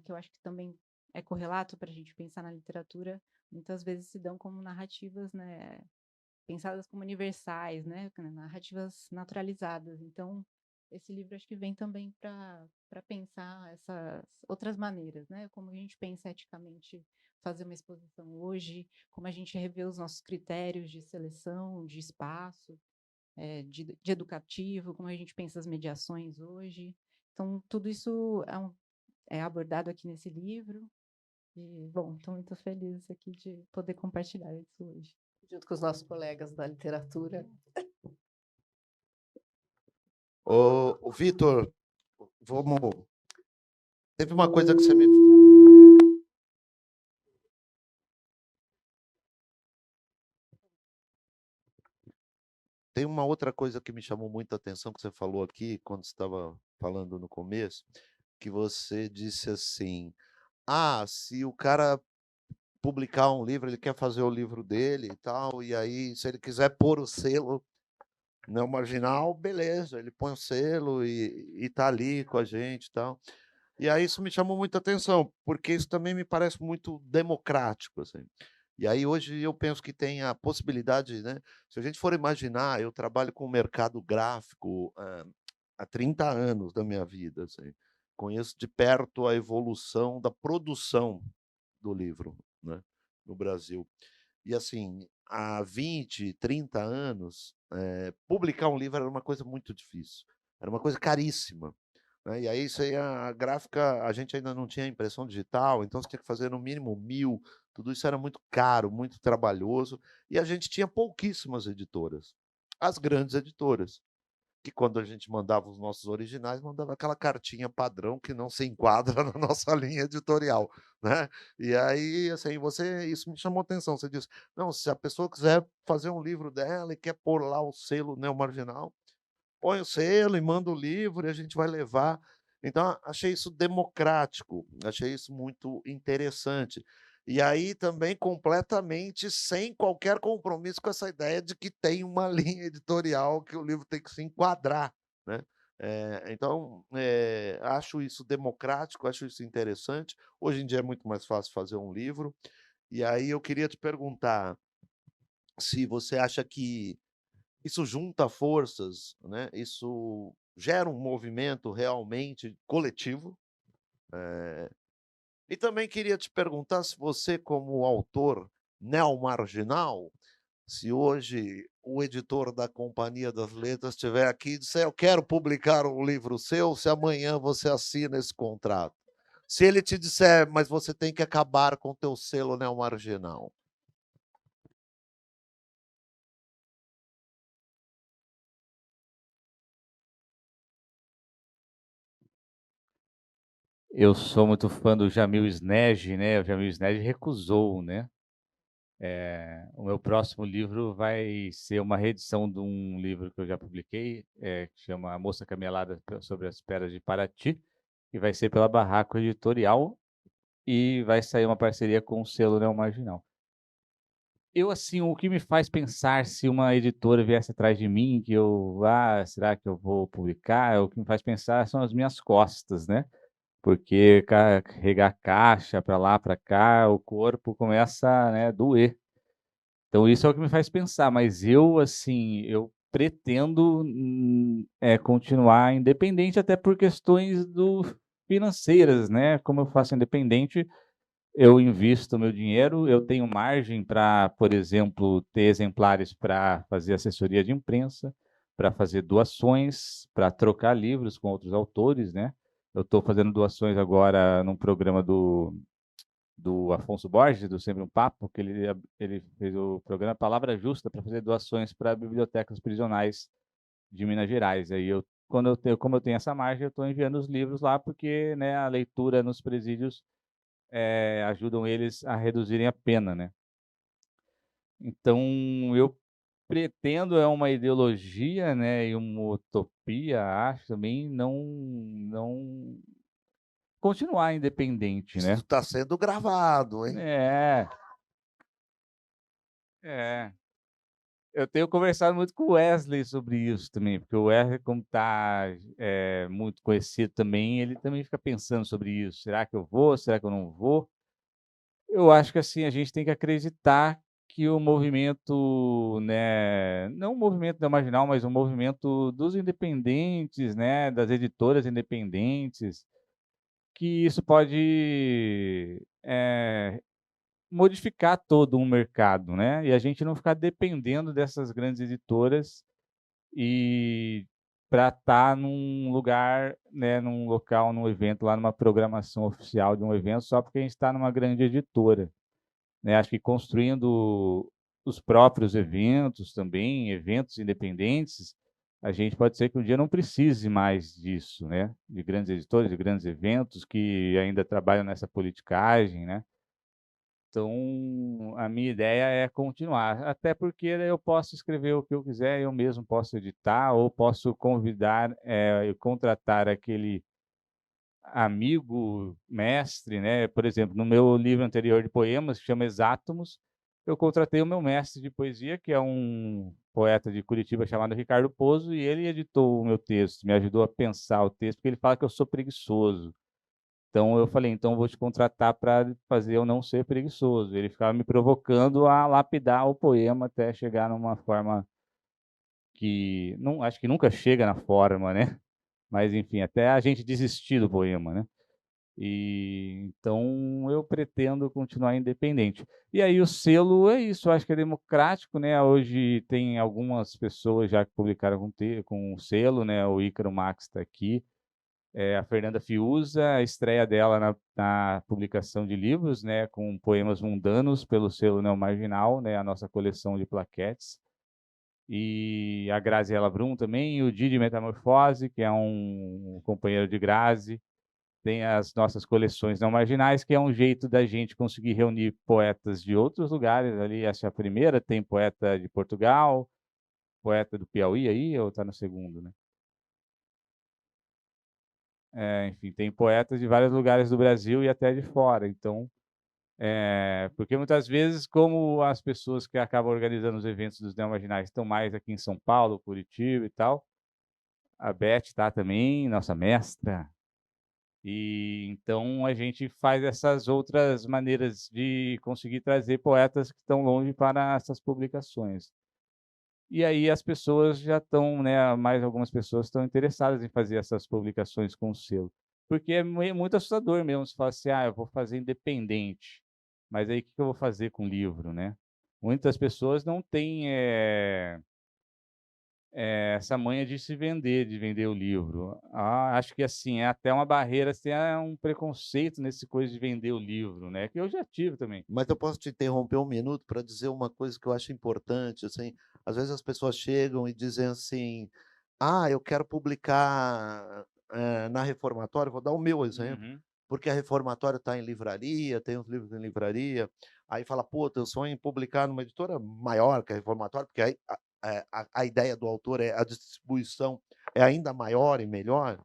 que eu acho que também é correlato para a gente pensar na literatura, muitas vezes se dão como narrativas, né, pensadas como universais, né, narrativas naturalizadas. Então, esse livro acho que vem também para pensar essas outras maneiras, né, como a gente pensa eticamente fazer uma exposição hoje, como a gente revê os nossos critérios de seleção, de espaço, de educativo, como a gente pensa as mediações hoje. Então, tudo isso é abordado aqui nesse livro. E, bom, estou muito feliz aqui de poder compartilhar isso hoje. Junto com os nossos colegas da literatura. Ô, Vitor, vamos... Teve uma coisa que você me... Tem uma outra coisa que me chamou muita atenção que você falou aqui, quando você estava falando no começo, que você disse assim, se o cara publicar um livro, ele quer fazer o livro dele e tal, e aí, se ele quiser pôr o selo Neo Marginal, beleza, ele põe o selo e tá ali com a gente e tal. E aí isso me chamou muita atenção, porque isso também me parece muito democrático, assim. E aí hoje eu penso que tem a possibilidade, né? Se a gente for imaginar, eu trabalho com o mercado gráfico há 30 anos da minha vida, assim. Conheço de perto a evolução da produção do livro, né, no Brasil. E assim, há 20, 30 anos, publicar um livro era uma coisa muito difícil, era uma coisa caríssima. Né? E aí, isso aí, a gráfica, a gente ainda não tinha impressão digital, então você tinha que fazer no mínimo 1000, tudo isso era muito caro, muito trabalhoso, e a gente tinha pouquíssimas editoras. As grandes editoras, que quando a gente mandava os nossos originais, mandava aquela cartinha padrão que não se enquadra na nossa linha editorial, né? E aí, assim, isso me chamou atenção. Você disse, não, se a pessoa quiser fazer um livro dela e quer pôr lá o selo Neo Marginal, põe o selo e manda o livro e a gente vai levar. Então, achei isso democrático, achei isso muito interessante. E aí também completamente sem qualquer compromisso com essa ideia de que tem uma linha editorial que o livro tem que se enquadrar, né? Então, acho isso democrático, acho isso interessante. Hoje em dia é muito mais fácil fazer um livro. E aí eu queria te perguntar se você acha que isso junta forças, né? Isso gera um movimento realmente coletivo. E também queria te perguntar se você, como autor neomarginal, se hoje o editor da Companhia das Letras estiver aqui e disser eu quero publicar um livro seu, se amanhã você assina esse contrato. Se ele te disser, mas você tem que acabar com o teu selo neomarginal. Eu sou muito fã do Jamil Sneddon, né? O Jamil Sneddon recusou, né? O meu próximo livro vai ser uma reedição de um livro que eu já publiquei, que chama A Moça Camelada sobre as Pedras de Paraty, que vai ser pela Barraco Editorial e vai sair uma parceria com o selo Neo Marginal. Assim, o que me faz pensar se uma editora viesse atrás de mim, que será que eu vou publicar? O que me faz pensar são as minhas costas, né? Porque carregar caixa para lá, para cá, o corpo começa, né, a doer. Então isso é o que me faz pensar, mas assim, eu pretendo continuar independente até por questões financeiras, né? Como eu faço independente, eu invisto meu dinheiro, eu tenho margem para, por exemplo, ter exemplares para fazer assessoria de imprensa, para fazer doações, para trocar livros com outros autores, né? Eu estou fazendo doações agora num programa do do Afonso Borges, do Sempre um Papo, que ele fez o programa Palavra Justa para fazer doações para bibliotecas prisionais de Minas Gerais. Aí como eu tenho essa margem, eu estou enviando os livros lá porque, né, a leitura nos presídios ajudam eles a reduzirem a pena, né? Então, eu pretendo uma ideologia, né, e uma utopia, acho também, não continuar independente, Isso né? está sendo gravado, hein? É, é. Eu tenho conversado muito com o Wesley sobre isso também, porque o Wesley, como está muito conhecido também, ele também fica pensando sobre isso. Será que eu vou? Será que eu não vou? Eu acho que assim a gente tem que acreditar que o movimento, né, não o movimento da Marginal, mas o movimento dos independentes, né, das editoras independentes, que isso pode modificar todo um mercado, né? E a gente não ficar dependendo dessas grandes editoras e para estar num lugar, né, num local, num evento, lá numa programação oficial de um evento, só porque a gente está numa grande editora, né? Acho que construindo os próprios eventos também, eventos independentes, a gente pode ser que um dia não precise mais disso, né? De grandes editores, de grandes eventos que ainda trabalham nessa politicagem, né? Então, a minha ideia é continuar, até porque eu posso escrever o que eu quiser, eu mesmo posso editar, ou posso convidar, contratar aquele amigo, mestre, né? Por exemplo, no meu livro anterior de poemas, que chama Exátomos, eu contratei o meu mestre de poesia, que é um poeta de Curitiba chamado Ricardo Pozzo, e ele editou o meu texto, me ajudou a pensar o texto, porque ele fala que eu sou preguiçoso. Então eu falei, então eu vou te contratar para fazer eu não ser preguiçoso. Ele ficava me provocando a lapidar o poema até chegar numa forma que não, acho que nunca chega na forma, né? Mas enfim, até a gente desistir do poema, né? E então eu pretendo continuar independente. E aí o selo é isso, eu acho que é democrático, né? Hoje tem algumas pessoas já que publicaram com o selo, né? O Ícaro Max está aqui. A Fernanda Fiuza, a estreia dela na publicação de livros, né, com poemas mundanos pelo selo Neo Marginal, né, a nossa coleção de plaquetes. E a Graziela Brum também, o Didi Metamorfose, que é um companheiro de Grazi. Tem as nossas coleções não marginais, que é um jeito da gente conseguir reunir poetas de outros lugares. Ali, essa é a primeira, tem poeta de Portugal, poeta do Piauí aí, ou está no segundo, né? Enfim, tem poetas de vários lugares do Brasil e até de fora. Então, porque muitas vezes, como as pessoas que acabam organizando os eventos dos neomarginais estão mais aqui em São Paulo, Curitiba e tal, a Beth está também, nossa mestra. E então a gente faz essas outras maneiras de conseguir trazer poetas que estão longe para essas publicações. E aí as pessoas já estão, né, mais algumas pessoas estão interessadas em fazer essas publicações com o selo. Porque é muito assustador mesmo, você fala assim, eu vou fazer independente, mas aí o que eu vou fazer com o livro, né? Muitas pessoas não têm essa manha de se vender, de vender o livro. Acho que assim, é até uma barreira, assim, um preconceito nesse coisa de vender o livro, né? Que eu já tive também. Mas eu posso te interromper um minuto para dizer uma coisa que eu acho importante, assim, às vezes as pessoas chegam e dizem assim, eu quero publicar na Reformatória, vou dar o meu exemplo, Uhum. porque a Reformatória está em livraria, tem os livros em livraria, aí fala, pô, eu sonho em publicar numa editora maior que a Reformatória, porque aí a ideia do autor é a distribuição é ainda maior e melhor,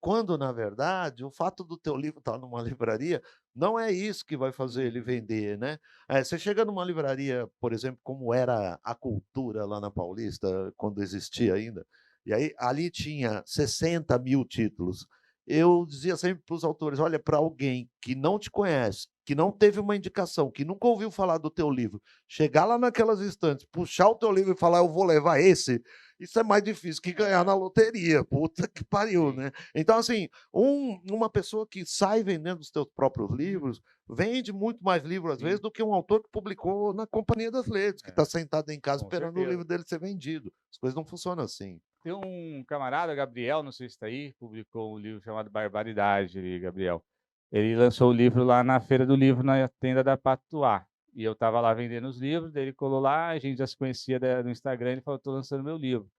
quando, na verdade, o fato do teu livro estar numa livraria não é isso que vai fazer ele vender, né? Você chega numa livraria, por exemplo, como era a Cultura lá na Paulista, quando existia ainda, e aí ali tinha 60 mil títulos. Eu dizia sempre para os autores, olha, para alguém que não te conhece, que não teve uma indicação, que nunca ouviu falar do teu livro, chegar lá naquelas estantes, puxar o teu livro e falar, eu vou levar esse, isso é mais difícil que ganhar na loteria. Puta que pariu, né? Então, assim, uma pessoa que sai vendendo os teus próprios livros, vende muito mais livros, às vezes, do que um autor que publicou na Companhia das Letras, que está sentado em casa esperando o livro dele ser vendido. As coisas não funcionam assim. Tem um camarada, Gabriel, não sei se está aí, publicou um livro chamado Barbaridade, Gabriel. Ele lançou o livro lá na Feira do Livro, na tenda da Patuá. E eu estava lá vendendo os livros, daí ele colou lá, a gente já se conhecia no Instagram, ele falou, estou lançando meu livro.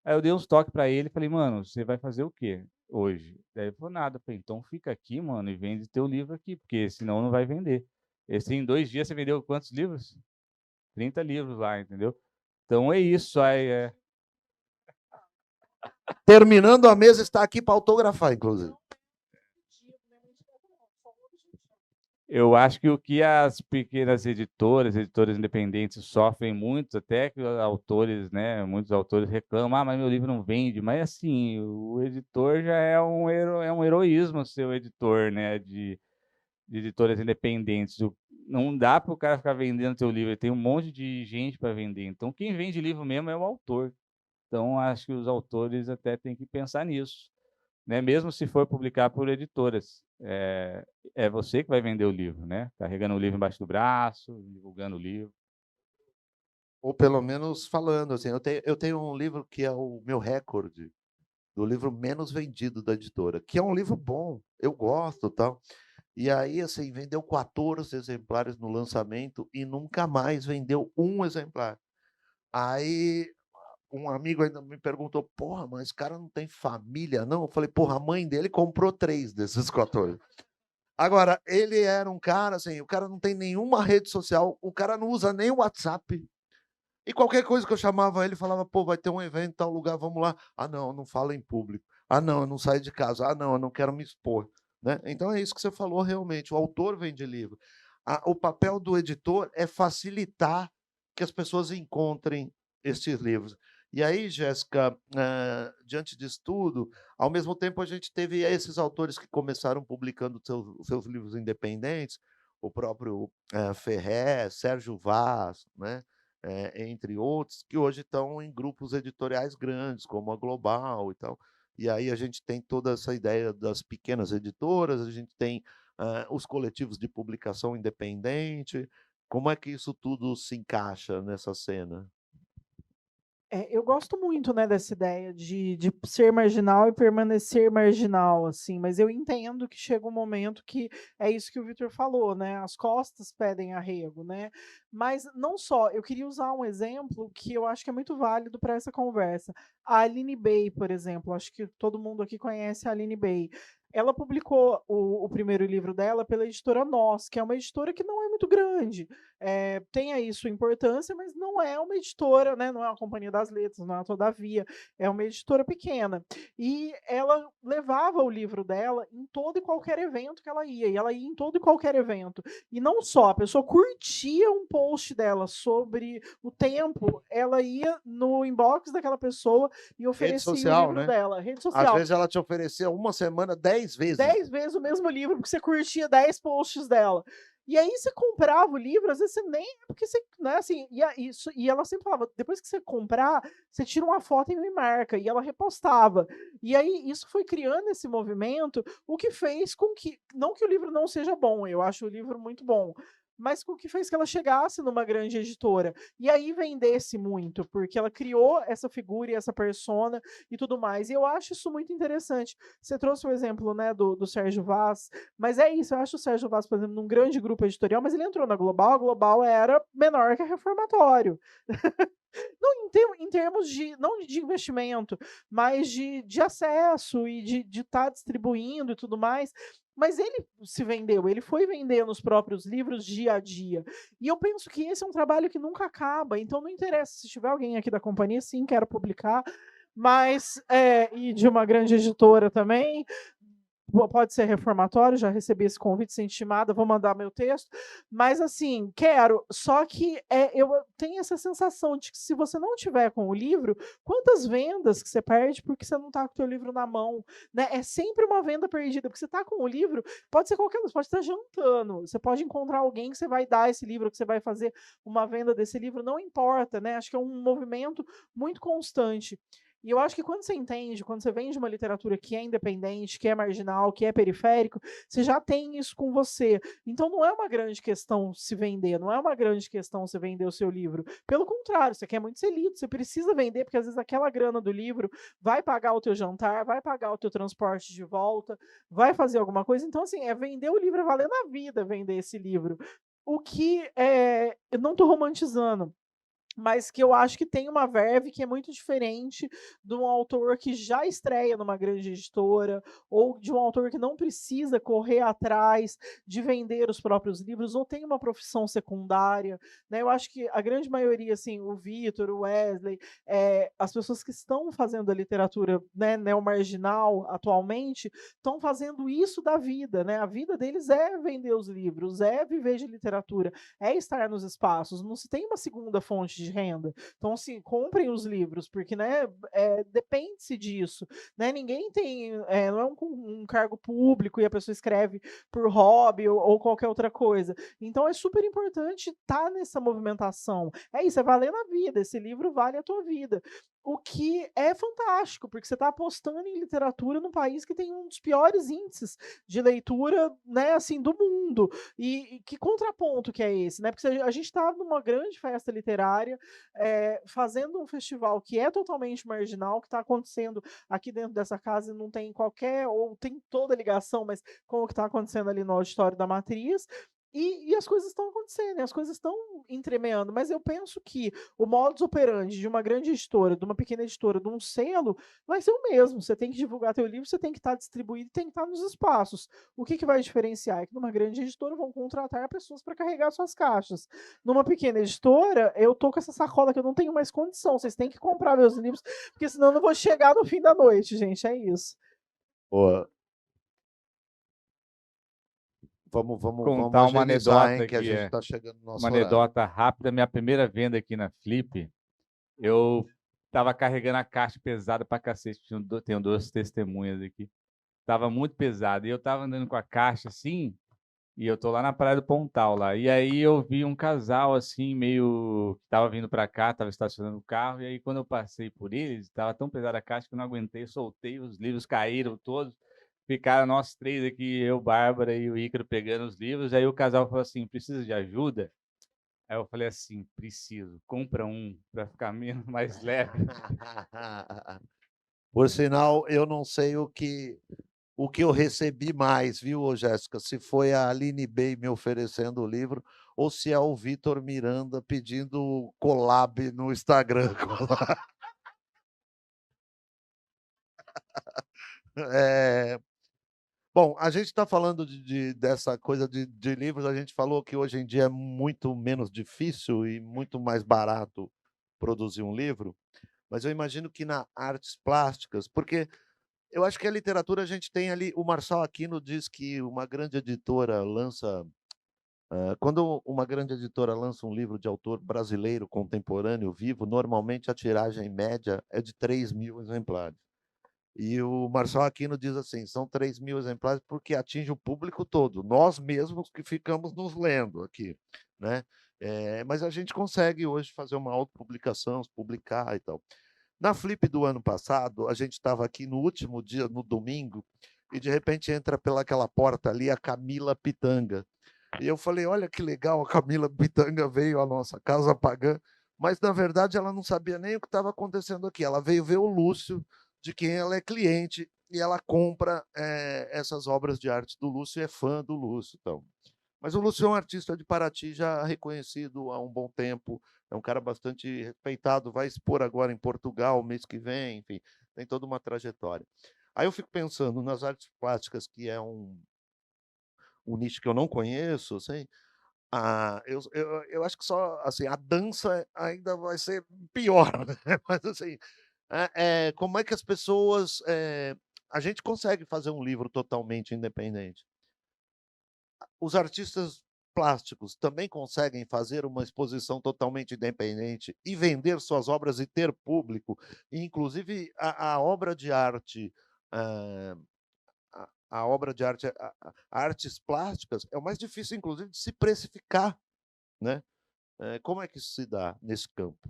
Aí eu dei uns toques para ele e falei, mano, você vai fazer o quê hoje? Daí ele falou, nada. Eu falei, então fica aqui, mano, e vende teu livro aqui, porque senão não vai vender. Esse, em 2 dias você vendeu quantos livros? 30 livros lá, entendeu? Então é isso. Aí, Terminando a mesa, está aqui para autografar, inclusive. eu acho que o que as pequenas editoras independentes sofrem muito, até que os autores, né, muitos autores reclamam, mas meu livro não vende, mas assim, o editor já é um heroísmo ser o editor, né, de editoras independentes. Não dá para o cara ficar vendendo seu livro, tem um monte de gente para vender. Então, quem vende livro mesmo é o autor. Então, acho que os autores até têm que pensar nisso, né? Mesmo se for publicar por editoras. É você que vai vender o livro, né? Carregando o livro embaixo do braço, divulgando o livro. Ou pelo menos falando, assim, eu tenho um livro que é o meu recorde, do livro menos vendido da editora, que é um livro bom, eu gosto, tal. E aí, assim, vendeu 14 exemplares no lançamento e nunca mais vendeu um exemplar. Aí um amigo ainda me perguntou, porra, mas esse cara não tem família, não? Eu falei, porra, a mãe dele comprou 3 desses 14. Agora, ele era um cara, assim, o cara não tem nenhuma rede social, o cara não usa nem o WhatsApp. E qualquer coisa que eu chamava ele, falava, pô, vai ter um evento em tal lugar, vamos lá. Ah, não, eu não falo em público. Ah, não, eu não saio de casa. Ah, não, eu não quero me expor. Né? Então é isso que você falou realmente. O autor vende livro. O papel do editor é facilitar que as pessoas encontrem estes livros. E aí, Jéssica, diante disso tudo, ao mesmo tempo a gente teve esses autores que começaram publicando seus livros independentes, o próprio Ferré, Sérgio Vaz, né? Entre outros, que hoje estão em grupos editoriais grandes, como a Global e tal. E aí a gente tem toda essa ideia das pequenas editoras, a gente tem os coletivos de publicação independente. Como é que isso tudo se encaixa nessa cena? Eu gosto muito, né, dessa ideia de ser marginal e permanecer marginal, assim, mas eu entendo que chega um momento que é isso que o Vitor falou, né? As costas pedem arrego, né? Mas não só, eu queria usar um exemplo que eu acho que é muito válido para essa conversa. A Aline Bay, por exemplo, acho que todo mundo aqui conhece a Aline Bay. Ela publicou o primeiro livro dela pela editora Nós, que é uma editora que não é muito grande. Tem aí sua importância, mas não é uma editora, né? Não é uma Companhia das Letras, não é a Todavia, é uma editora pequena. E ela levava o livro dela em todo e qualquer evento que ela ia, e ela ia em todo e qualquer evento. E não só, a pessoa curtia um post dela sobre o tempo, ela ia no inbox daquela pessoa e oferecia o livro né? dela. Rede Às social. vezes ela te oferecia uma semana 10 vezes. 10 vezes o mesmo livro, porque você curtia 10 posts dela. E aí você comprava o livro, às vezes você nem. Porque você. Né, assim, e ela sempre falava: depois que você comprar, você tira uma foto e me marca. E ela repostava. E aí isso foi criando esse movimento, o que fez com que. Não que o livro não seja bom, eu acho o livro muito bom. Mas com o que fez que ela chegasse numa grande editora. E aí vendesse muito, porque ela criou essa figura e essa persona e tudo mais. E eu acho isso muito interessante. Você trouxe o exemplo, né, do Sérgio Vaz, mas é isso, eu acho o Sérgio Vaz, por exemplo, num grande grupo editorial, mas ele entrou na Global, a Global era menor que a Reformatório. Não, em termos de, não de investimento, mas de acesso e de estar distribuindo e tudo mais. Mas ele se vendeu, ele foi vendendo os próprios livros dia a dia. E eu penso que esse é um trabalho que nunca acaba. Então não interessa se tiver alguém aqui da companhia, sim, quero publicar, mas e de uma grande editora também. Pode ser reformatório, já recebi esse convite, ser intimada, vou mandar meu texto, mas assim, quero, só que eu tenho essa sensação de que se você não tiver com o livro, quantas vendas que você perde porque você não está com o teu livro na mão, né? É sempre uma venda perdida, porque você está com o livro, pode ser qualquer coisa, pode estar jantando, você pode encontrar alguém que você vai dar esse livro, que você vai fazer uma venda desse livro, não importa, né? Acho que é um movimento muito constante. E eu acho que quando você entende, quando você vem de uma literatura que é independente, que é marginal, que é periférico, você já tem isso com você. Então não é uma grande questão se vender, não é uma grande questão você vender o seu livro. Pelo contrário, você quer muito ser lido, você precisa vender, porque às vezes aquela grana do livro vai pagar o teu jantar, vai pagar o teu transporte de volta, vai fazer alguma coisa. Então, assim, vender o livro, é valer na vida vender esse livro. O que eu não estou romantizando, mas que eu acho que tem uma verve que é muito diferente de um autor que já estreia numa grande editora, ou de um autor que não precisa correr atrás de vender os próprios livros, ou tem uma profissão secundária, né? Eu acho que a grande maioria, assim, o Vitor, o Wesley, as pessoas que estão fazendo a literatura, né, neomarginal atualmente, estão fazendo isso da vida, né? A vida deles é vender os livros, é viver de literatura, é estar nos espaços, não se tem uma segunda fonte de renda. Então, assim, comprem os livros, porque, né, depende-se disso, né? Ninguém tem, não é um cargo público e a pessoa escreve por hobby ou qualquer outra coisa. Então, é super importante estar nessa movimentação. É isso, é valer na vida. Esse livro vale a tua vida. O que é fantástico, porque você está apostando em literatura num país que tem um dos piores índices de leitura, né, assim, do mundo. E que contraponto que é esse, né? Porque a gente está numa grande festa literária, fazendo um festival que é totalmente marginal, que está acontecendo aqui dentro dessa casa e não tem qualquer, ou tem toda ligação, mas com o que está acontecendo ali no auditório da Matriz. E as coisas estão acontecendo, as coisas estão entremeando, mas eu penso que o modus operandi de uma grande editora, de uma pequena editora, de um selo, vai ser o mesmo. Você tem que divulgar teu livro, você tem que estar distribuído, tem que estar nos espaços. O que vai diferenciar é que numa grande editora vão contratar pessoas para carregar suas caixas. Numa pequena editora, eu tô com essa sacola que eu não tenho mais condição. Vocês têm que comprar meus livros, porque senão eu não vou chegar no fim da noite, gente. É isso. Boa. Vamos Contar uma agilizar, anedota hein, que a aqui, gente está chegando no uma nosso horário. anedota rápida. Minha primeira venda aqui na Flip, eu estava carregando a caixa pesada pra cacete. Tenho duas testemunhas aqui. Tava muito pesado. E eu tava andando com a caixa assim, e eu tô lá na Praia do Pontal lá. E aí eu vi um casal assim, meio que tava vindo para cá, tava estacionando o carro, e aí quando eu passei por eles, tava tão pesada a caixa que eu não aguentei, soltei, os livros caíram todos. Ficaram nós três aqui, eu, Bárbara e o Ícaro pegando os livros. Aí o casal falou assim: "Precisa de ajuda?" Aí eu falei assim: "Preciso. Compra um para ficar menos mais leve." Por sinal, eu não sei o que eu recebi mais, viu, ô Jéssica? Se foi a Aline Bey me oferecendo o livro ou se é o Vitor Miranda pedindo collab no Instagram. É, bom, a gente está falando dessa coisa de livros, a gente falou que hoje em dia é muito menos difícil e muito mais barato produzir um livro, mas eu imagino que na artes plásticas, porque eu acho que a literatura a gente tem ali, o Marçal Aquino diz que uma grande editora lança, quando uma grande editora lança um livro de autor brasileiro contemporâneo vivo, normalmente a tiragem média é de 3.000 exemplares. E o Marçal Aquino diz assim: são 3.000 exemplares porque atinge o público todo, nós mesmos que ficamos nos lendo aqui, né? Mas a gente consegue hoje fazer uma autopublicação, publicar e tal. Na Flip do ano passado, a gente estava aqui no último dia, no domingo, e de repente entra pelaquela porta ali a Camila Pitanga. E eu falei: olha que legal, a Camila Pitanga veio à nossa casa pagã, mas na verdade ela não sabia nem o que estava acontecendo aqui. Ela veio ver o Lúcio, de quem ela é cliente, e ela compra essas obras de arte do Lúcio e é fã do Lúcio. Então. Mas o Lúcio é um artista de Paraty já reconhecido há um bom tempo, é um cara bastante respeitado, vai expor agora em Portugal mês que vem, enfim, tem toda uma trajetória. Aí eu fico pensando nas artes plásticas, que é um nicho que eu não conheço, assim, eu acho que só assim, a dança ainda vai ser pior, né? Mas assim, como é que as pessoas. A gente consegue fazer um livro totalmente independente. Os artistas plásticos também conseguem fazer uma exposição totalmente independente e vender suas obras e ter público, e inclusive a obra de arte, a obra de arte, artes plásticas é o mais difícil, inclusive, de se precificar, né? Como é que isso se dá nesse campo?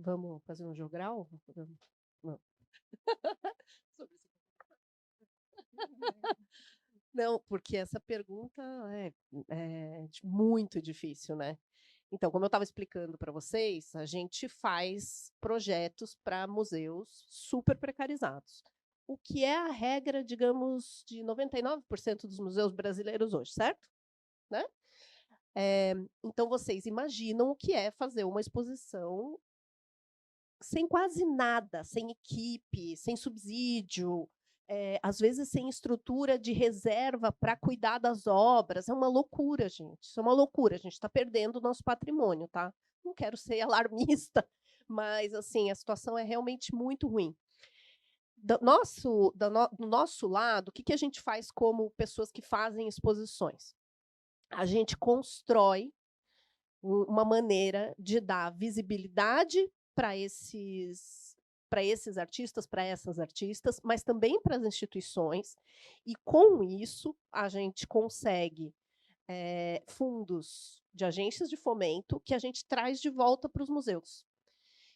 Vamos fazer um jogral? Não. Não, porque essa pergunta é muito difícil, né? Então, como eu estava explicando para vocês, a gente faz projetos para museus super precarizados. O que é a regra, digamos, de 99% dos museus brasileiros hoje, certo? Né? Então, vocês imaginam o que é fazer uma exposição sem quase nada, sem equipe, sem subsídio, às vezes sem estrutura de reserva para cuidar das obras. É uma loucura, gente. Isso é uma loucura. A gente está perdendo o nosso patrimônio, tá? Não quero ser alarmista, mas assim, a situação é realmente muito ruim. Do nosso lado, o que a gente faz como pessoas que fazem exposições? A gente constrói uma maneira de dar visibilidade para esses artistas, para essas artistas, mas também para as instituições, e com isso a gente consegue fundos de agências de fomento que a gente traz de volta para os museus.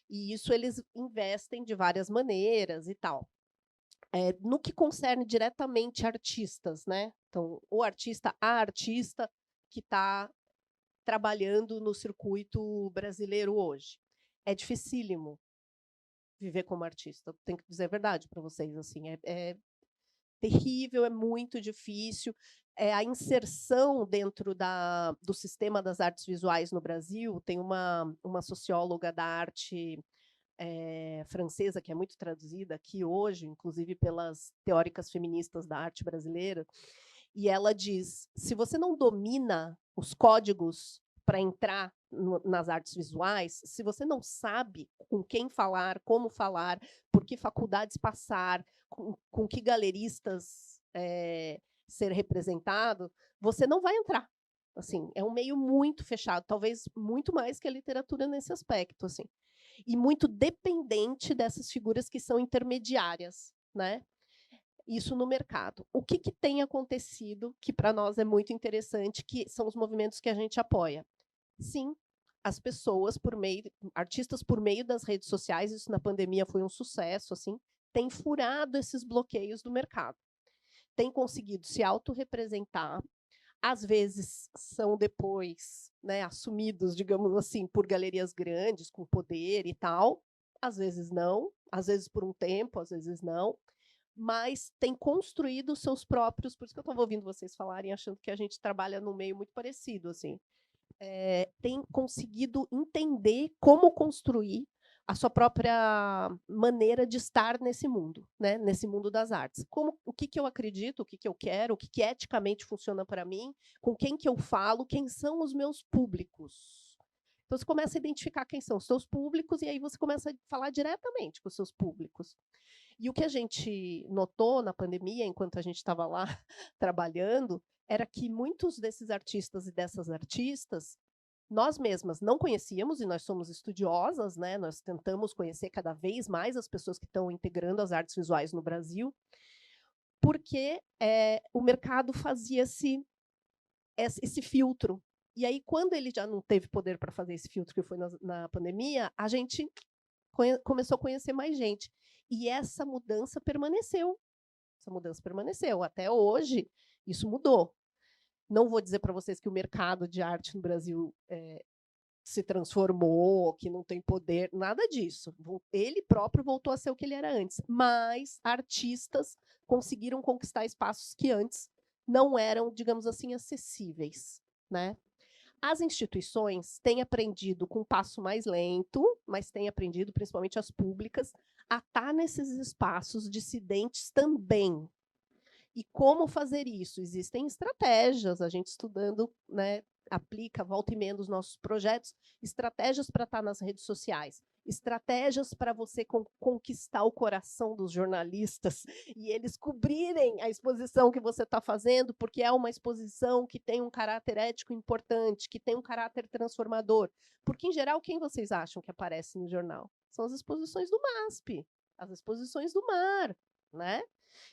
E isso eles investem de várias maneiras e tal. No que concerne diretamente artistas, né? Então, a artista que está trabalhando no circuito brasileiro hoje. É dificílimo viver como artista. Tenho que dizer a verdade para vocês. Assim, é terrível, é muito difícil. A inserção dentro do sistema das artes visuais no Brasil, tem uma socióloga da arte francesa, que é muito traduzida aqui hoje, inclusive pelas teóricas feministas da arte brasileira, e ela diz, se você não domina os códigos para entrar nas artes visuais, se você não sabe com quem falar, como falar, por que faculdades passar, com que galeristas ser representado, você não vai entrar. Assim, é um meio muito fechado, talvez muito mais que a literatura nesse aspecto, assim, e muito dependente dessas figuras que são intermediárias, né? Isso no mercado. O que tem acontecido, que para nós é muito interessante, que são os movimentos que a gente apoia? Sim, as pessoas, artistas por meio das redes sociais, isso na pandemia foi um sucesso, assim, têm furado esses bloqueios do mercado. Têm conseguido se autorrepresentar, às vezes são depois, né, assumidos, digamos assim, por galerias grandes, com poder e tal, às vezes não, às vezes por um tempo, às vezes não, mas tem construído os seus próprios, por isso que eu estava ouvindo vocês falarem, achando que a gente trabalha num meio muito parecido, assim, tem conseguido entender como construir a sua própria maneira de estar nesse mundo, né? Nesse mundo das artes. O que eu acredito, o que eu quero, o que eticamente funciona para mim, com quem que eu falo, quem são os meus públicos. Então, você começa a identificar quem são os seus públicos e aí você começa a falar diretamente com os seus públicos. E o que a gente notou na pandemia, enquanto a gente estava lá trabalhando, era que muitos desses artistas e dessas artistas, nós mesmas não conhecíamos, e nós somos estudiosas, né? Nós tentamos conhecer cada vez mais as pessoas que estão integrando as artes visuais no Brasil, porque o mercado fazia esse filtro. E aí, quando ele já não teve poder para fazer esse filtro, que foi na pandemia, a gente começou a conhecer mais gente. E essa mudança permaneceu. Até hoje, isso mudou. Não vou dizer para vocês que o mercado de arte no Brasil se transformou, que não tem poder, nada disso. Ele próprio voltou a ser o que ele era antes. Mas artistas conseguiram conquistar espaços que antes não eram, digamos assim, acessíveis, né? As instituições têm aprendido com um passo mais lento, mas têm aprendido, principalmente as públicas, a estar nesses espaços dissidentes também. E como fazer isso? Existem estratégias, a gente estudando, né, aplica, volta e meia nos nossos projetos, estratégias para estar nas redes sociais, estratégias para você conquistar o coração dos jornalistas e eles cobrirem a exposição que você está fazendo, porque é uma exposição que tem um caráter ético importante, que tem um caráter transformador. Porque, em geral, quem vocês acham que aparece no jornal? São as exposições do MASP, as exposições do mar, né?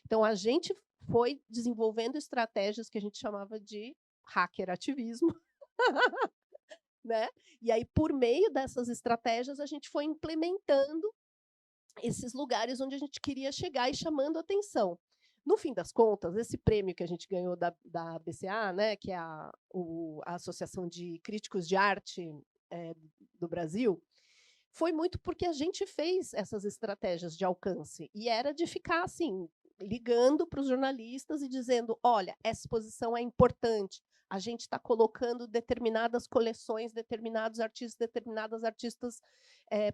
Então, a gente foi desenvolvendo estratégias que a gente chamava de hacker ativismo, né? E aí, por meio dessas estratégias, a gente foi implementando esses lugares onde a gente queria chegar e chamando atenção. No fim das contas, esse prêmio que a gente ganhou da BCA, né, que é a Associação de Críticos de Arte do Brasil, foi muito porque a gente fez essas estratégias de alcance, e era de ficar assim, ligando para os jornalistas e dizendo: olha, essa exposição é importante, a gente está colocando determinadas coleções, determinadas artistas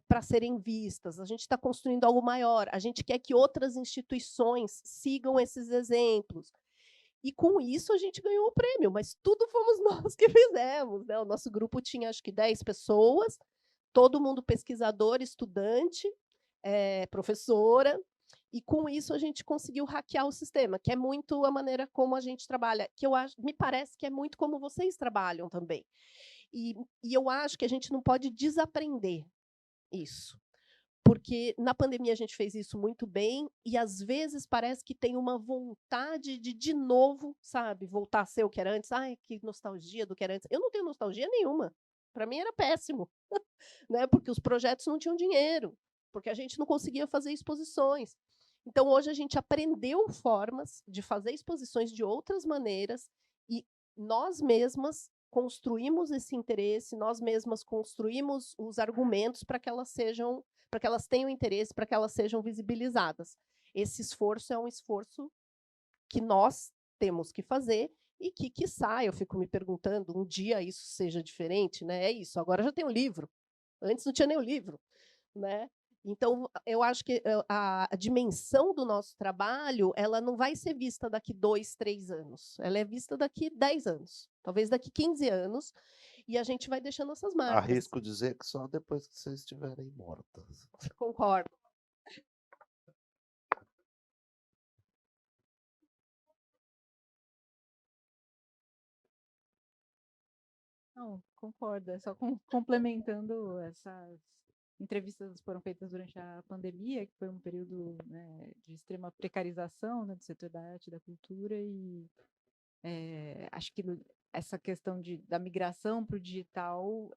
para serem vistas, a gente está construindo algo maior, a gente quer que outras instituições sigam esses exemplos. E com isso a gente ganhou o prêmio, mas tudo fomos nós que fizemos, né? O nosso grupo tinha acho que 10 pessoas, todo mundo pesquisador, estudante, professora, e com isso a gente conseguiu hackear o sistema, que é muito a maneira como a gente trabalha, que me parece que é muito como vocês trabalham também. E eu acho que a gente não pode desaprender isso, porque na pandemia a gente fez isso muito bem e às vezes parece que tem uma vontade de novo, sabe, voltar a ser o que era antes. Ai, que nostalgia do que era antes. Eu não tenho nostalgia nenhuma. Para mim era péssimo, né? Porque os projetos não tinham dinheiro, porque a gente não conseguia fazer exposições. Então hoje a gente aprendeu formas de fazer exposições de outras maneiras e nós mesmas construímos esse interesse, nós mesmas construímos os argumentos para que elas tenham interesse, para que elas sejam visibilizadas. Esse esforço é um esforço que nós temos que fazer e que, quiçá, eu fico me perguntando, um dia isso seja diferente, né? É isso, agora já tem um livro. Antes não tinha nem o livro, né? Então, eu acho que a dimensão do nosso trabalho, ela não vai ser vista daqui 2, 3 anos. Ela é vista daqui 10 anos, talvez daqui 15 anos, e a gente vai deixando essas marcas. Arrisco dizer que só depois que vocês estiverem mortas. Concordo. Não, concordo. É só complementando essas entrevistas foram feitas durante a pandemia, que foi um período, né, de extrema precarização, né, do setor da arte e da cultura, e acho que essa questão da migração para o digital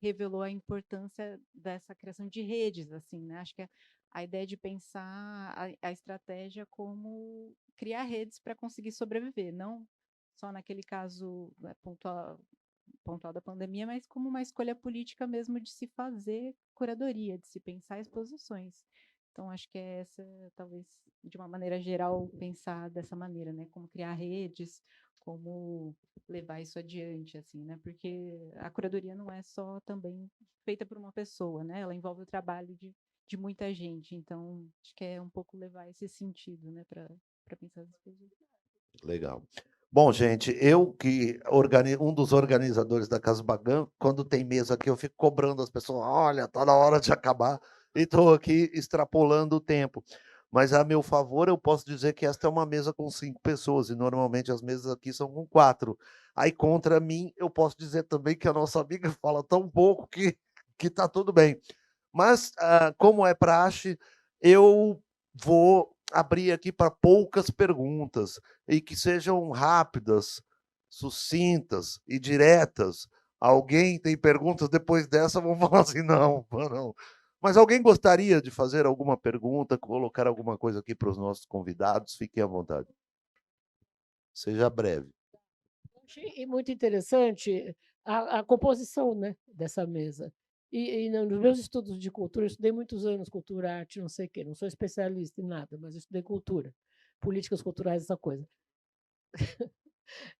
revelou a importância dessa criação de redes, assim, né? Acho que a ideia de pensar a estratégia como criar redes para conseguir sobreviver, não só naquele caso, né, pontual da pandemia, mas como uma escolha política mesmo de se fazer curadoria, de se pensar exposições. Então, acho que é essa, talvez, de uma maneira geral, pensar dessa maneira, né? Como criar redes, como levar isso adiante, assim, né? Porque a curadoria não é só também feita por uma pessoa, né? Ela envolve o trabalho de muita gente. Então, acho que é um pouco levar esse sentido, né? Para pensar as coisas. Legal. Bom, gente, eu que um dos organizadores da Casa Bagan, quando tem mesa aqui, eu fico cobrando as pessoas, olha, tá na hora de acabar, e estou aqui extrapolando o tempo. Mas, a meu favor, eu posso dizer que esta é uma mesa com 5 pessoas, e normalmente as mesas aqui são com 4. Aí, contra mim, eu posso dizer também que a nossa amiga fala tão pouco que está tudo bem. Mas, como é praxe, eu vou abrir aqui para poucas perguntas, e que sejam rápidas, sucintas e diretas. Alguém tem perguntas depois dessa? Vão falar assim, não, não. Mas alguém gostaria de fazer alguma pergunta, colocar alguma coisa aqui para os nossos convidados? Fiquem à vontade. Seja breve. Achei muito interessante a composição, né, dessa mesa. E nos meus estudos de cultura, eu estudei muitos anos cultura, arte, não sei o quê, não sou especialista em nada, mas eu estudei cultura, políticas culturais, essa coisa.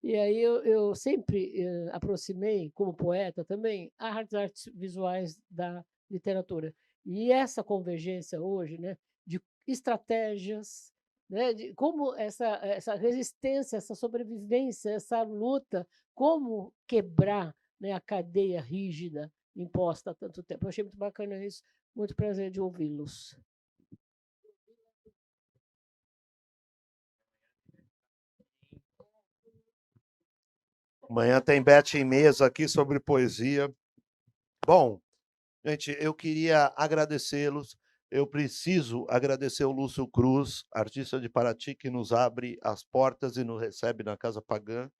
E aí eu sempre aproximei, como poeta também, as artes visuais da literatura. E essa convergência hoje, né, de estratégias, né, de como essa resistência, essa sobrevivência, essa luta, como quebrar, né, a cadeia rígida imposta há tanto tempo. Eu achei muito bacana isso, muito prazer de ouvi-los. Amanhã tem Bete em Mesa aqui sobre poesia. Bom, gente, eu queria agradecê-los. Eu preciso agradecer o Lúcio Cruz, artista de Paraty, que nos abre as portas e nos recebe na Casa Pagã.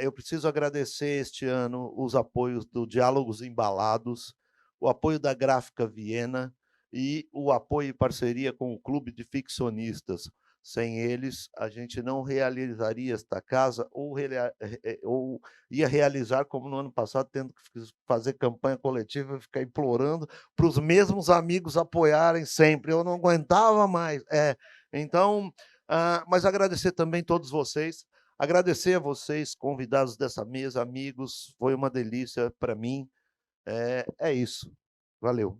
Eu preciso agradecer este ano os apoios do Diálogos Embalados, o apoio da Gráfica Viena e o apoio e parceria com o Clube de Ficcionistas. Sem eles, a gente não realizaria esta casa ou ia realizar, como no ano passado, tendo que fazer campanha coletiva e ficar implorando para os mesmos amigos apoiarem sempre. Eu não aguentava mais. Então, mas agradecer também todos vocês. Agradecer a vocês, convidados dessa mesa, amigos, foi uma delícia para mim. É isso. Valeu.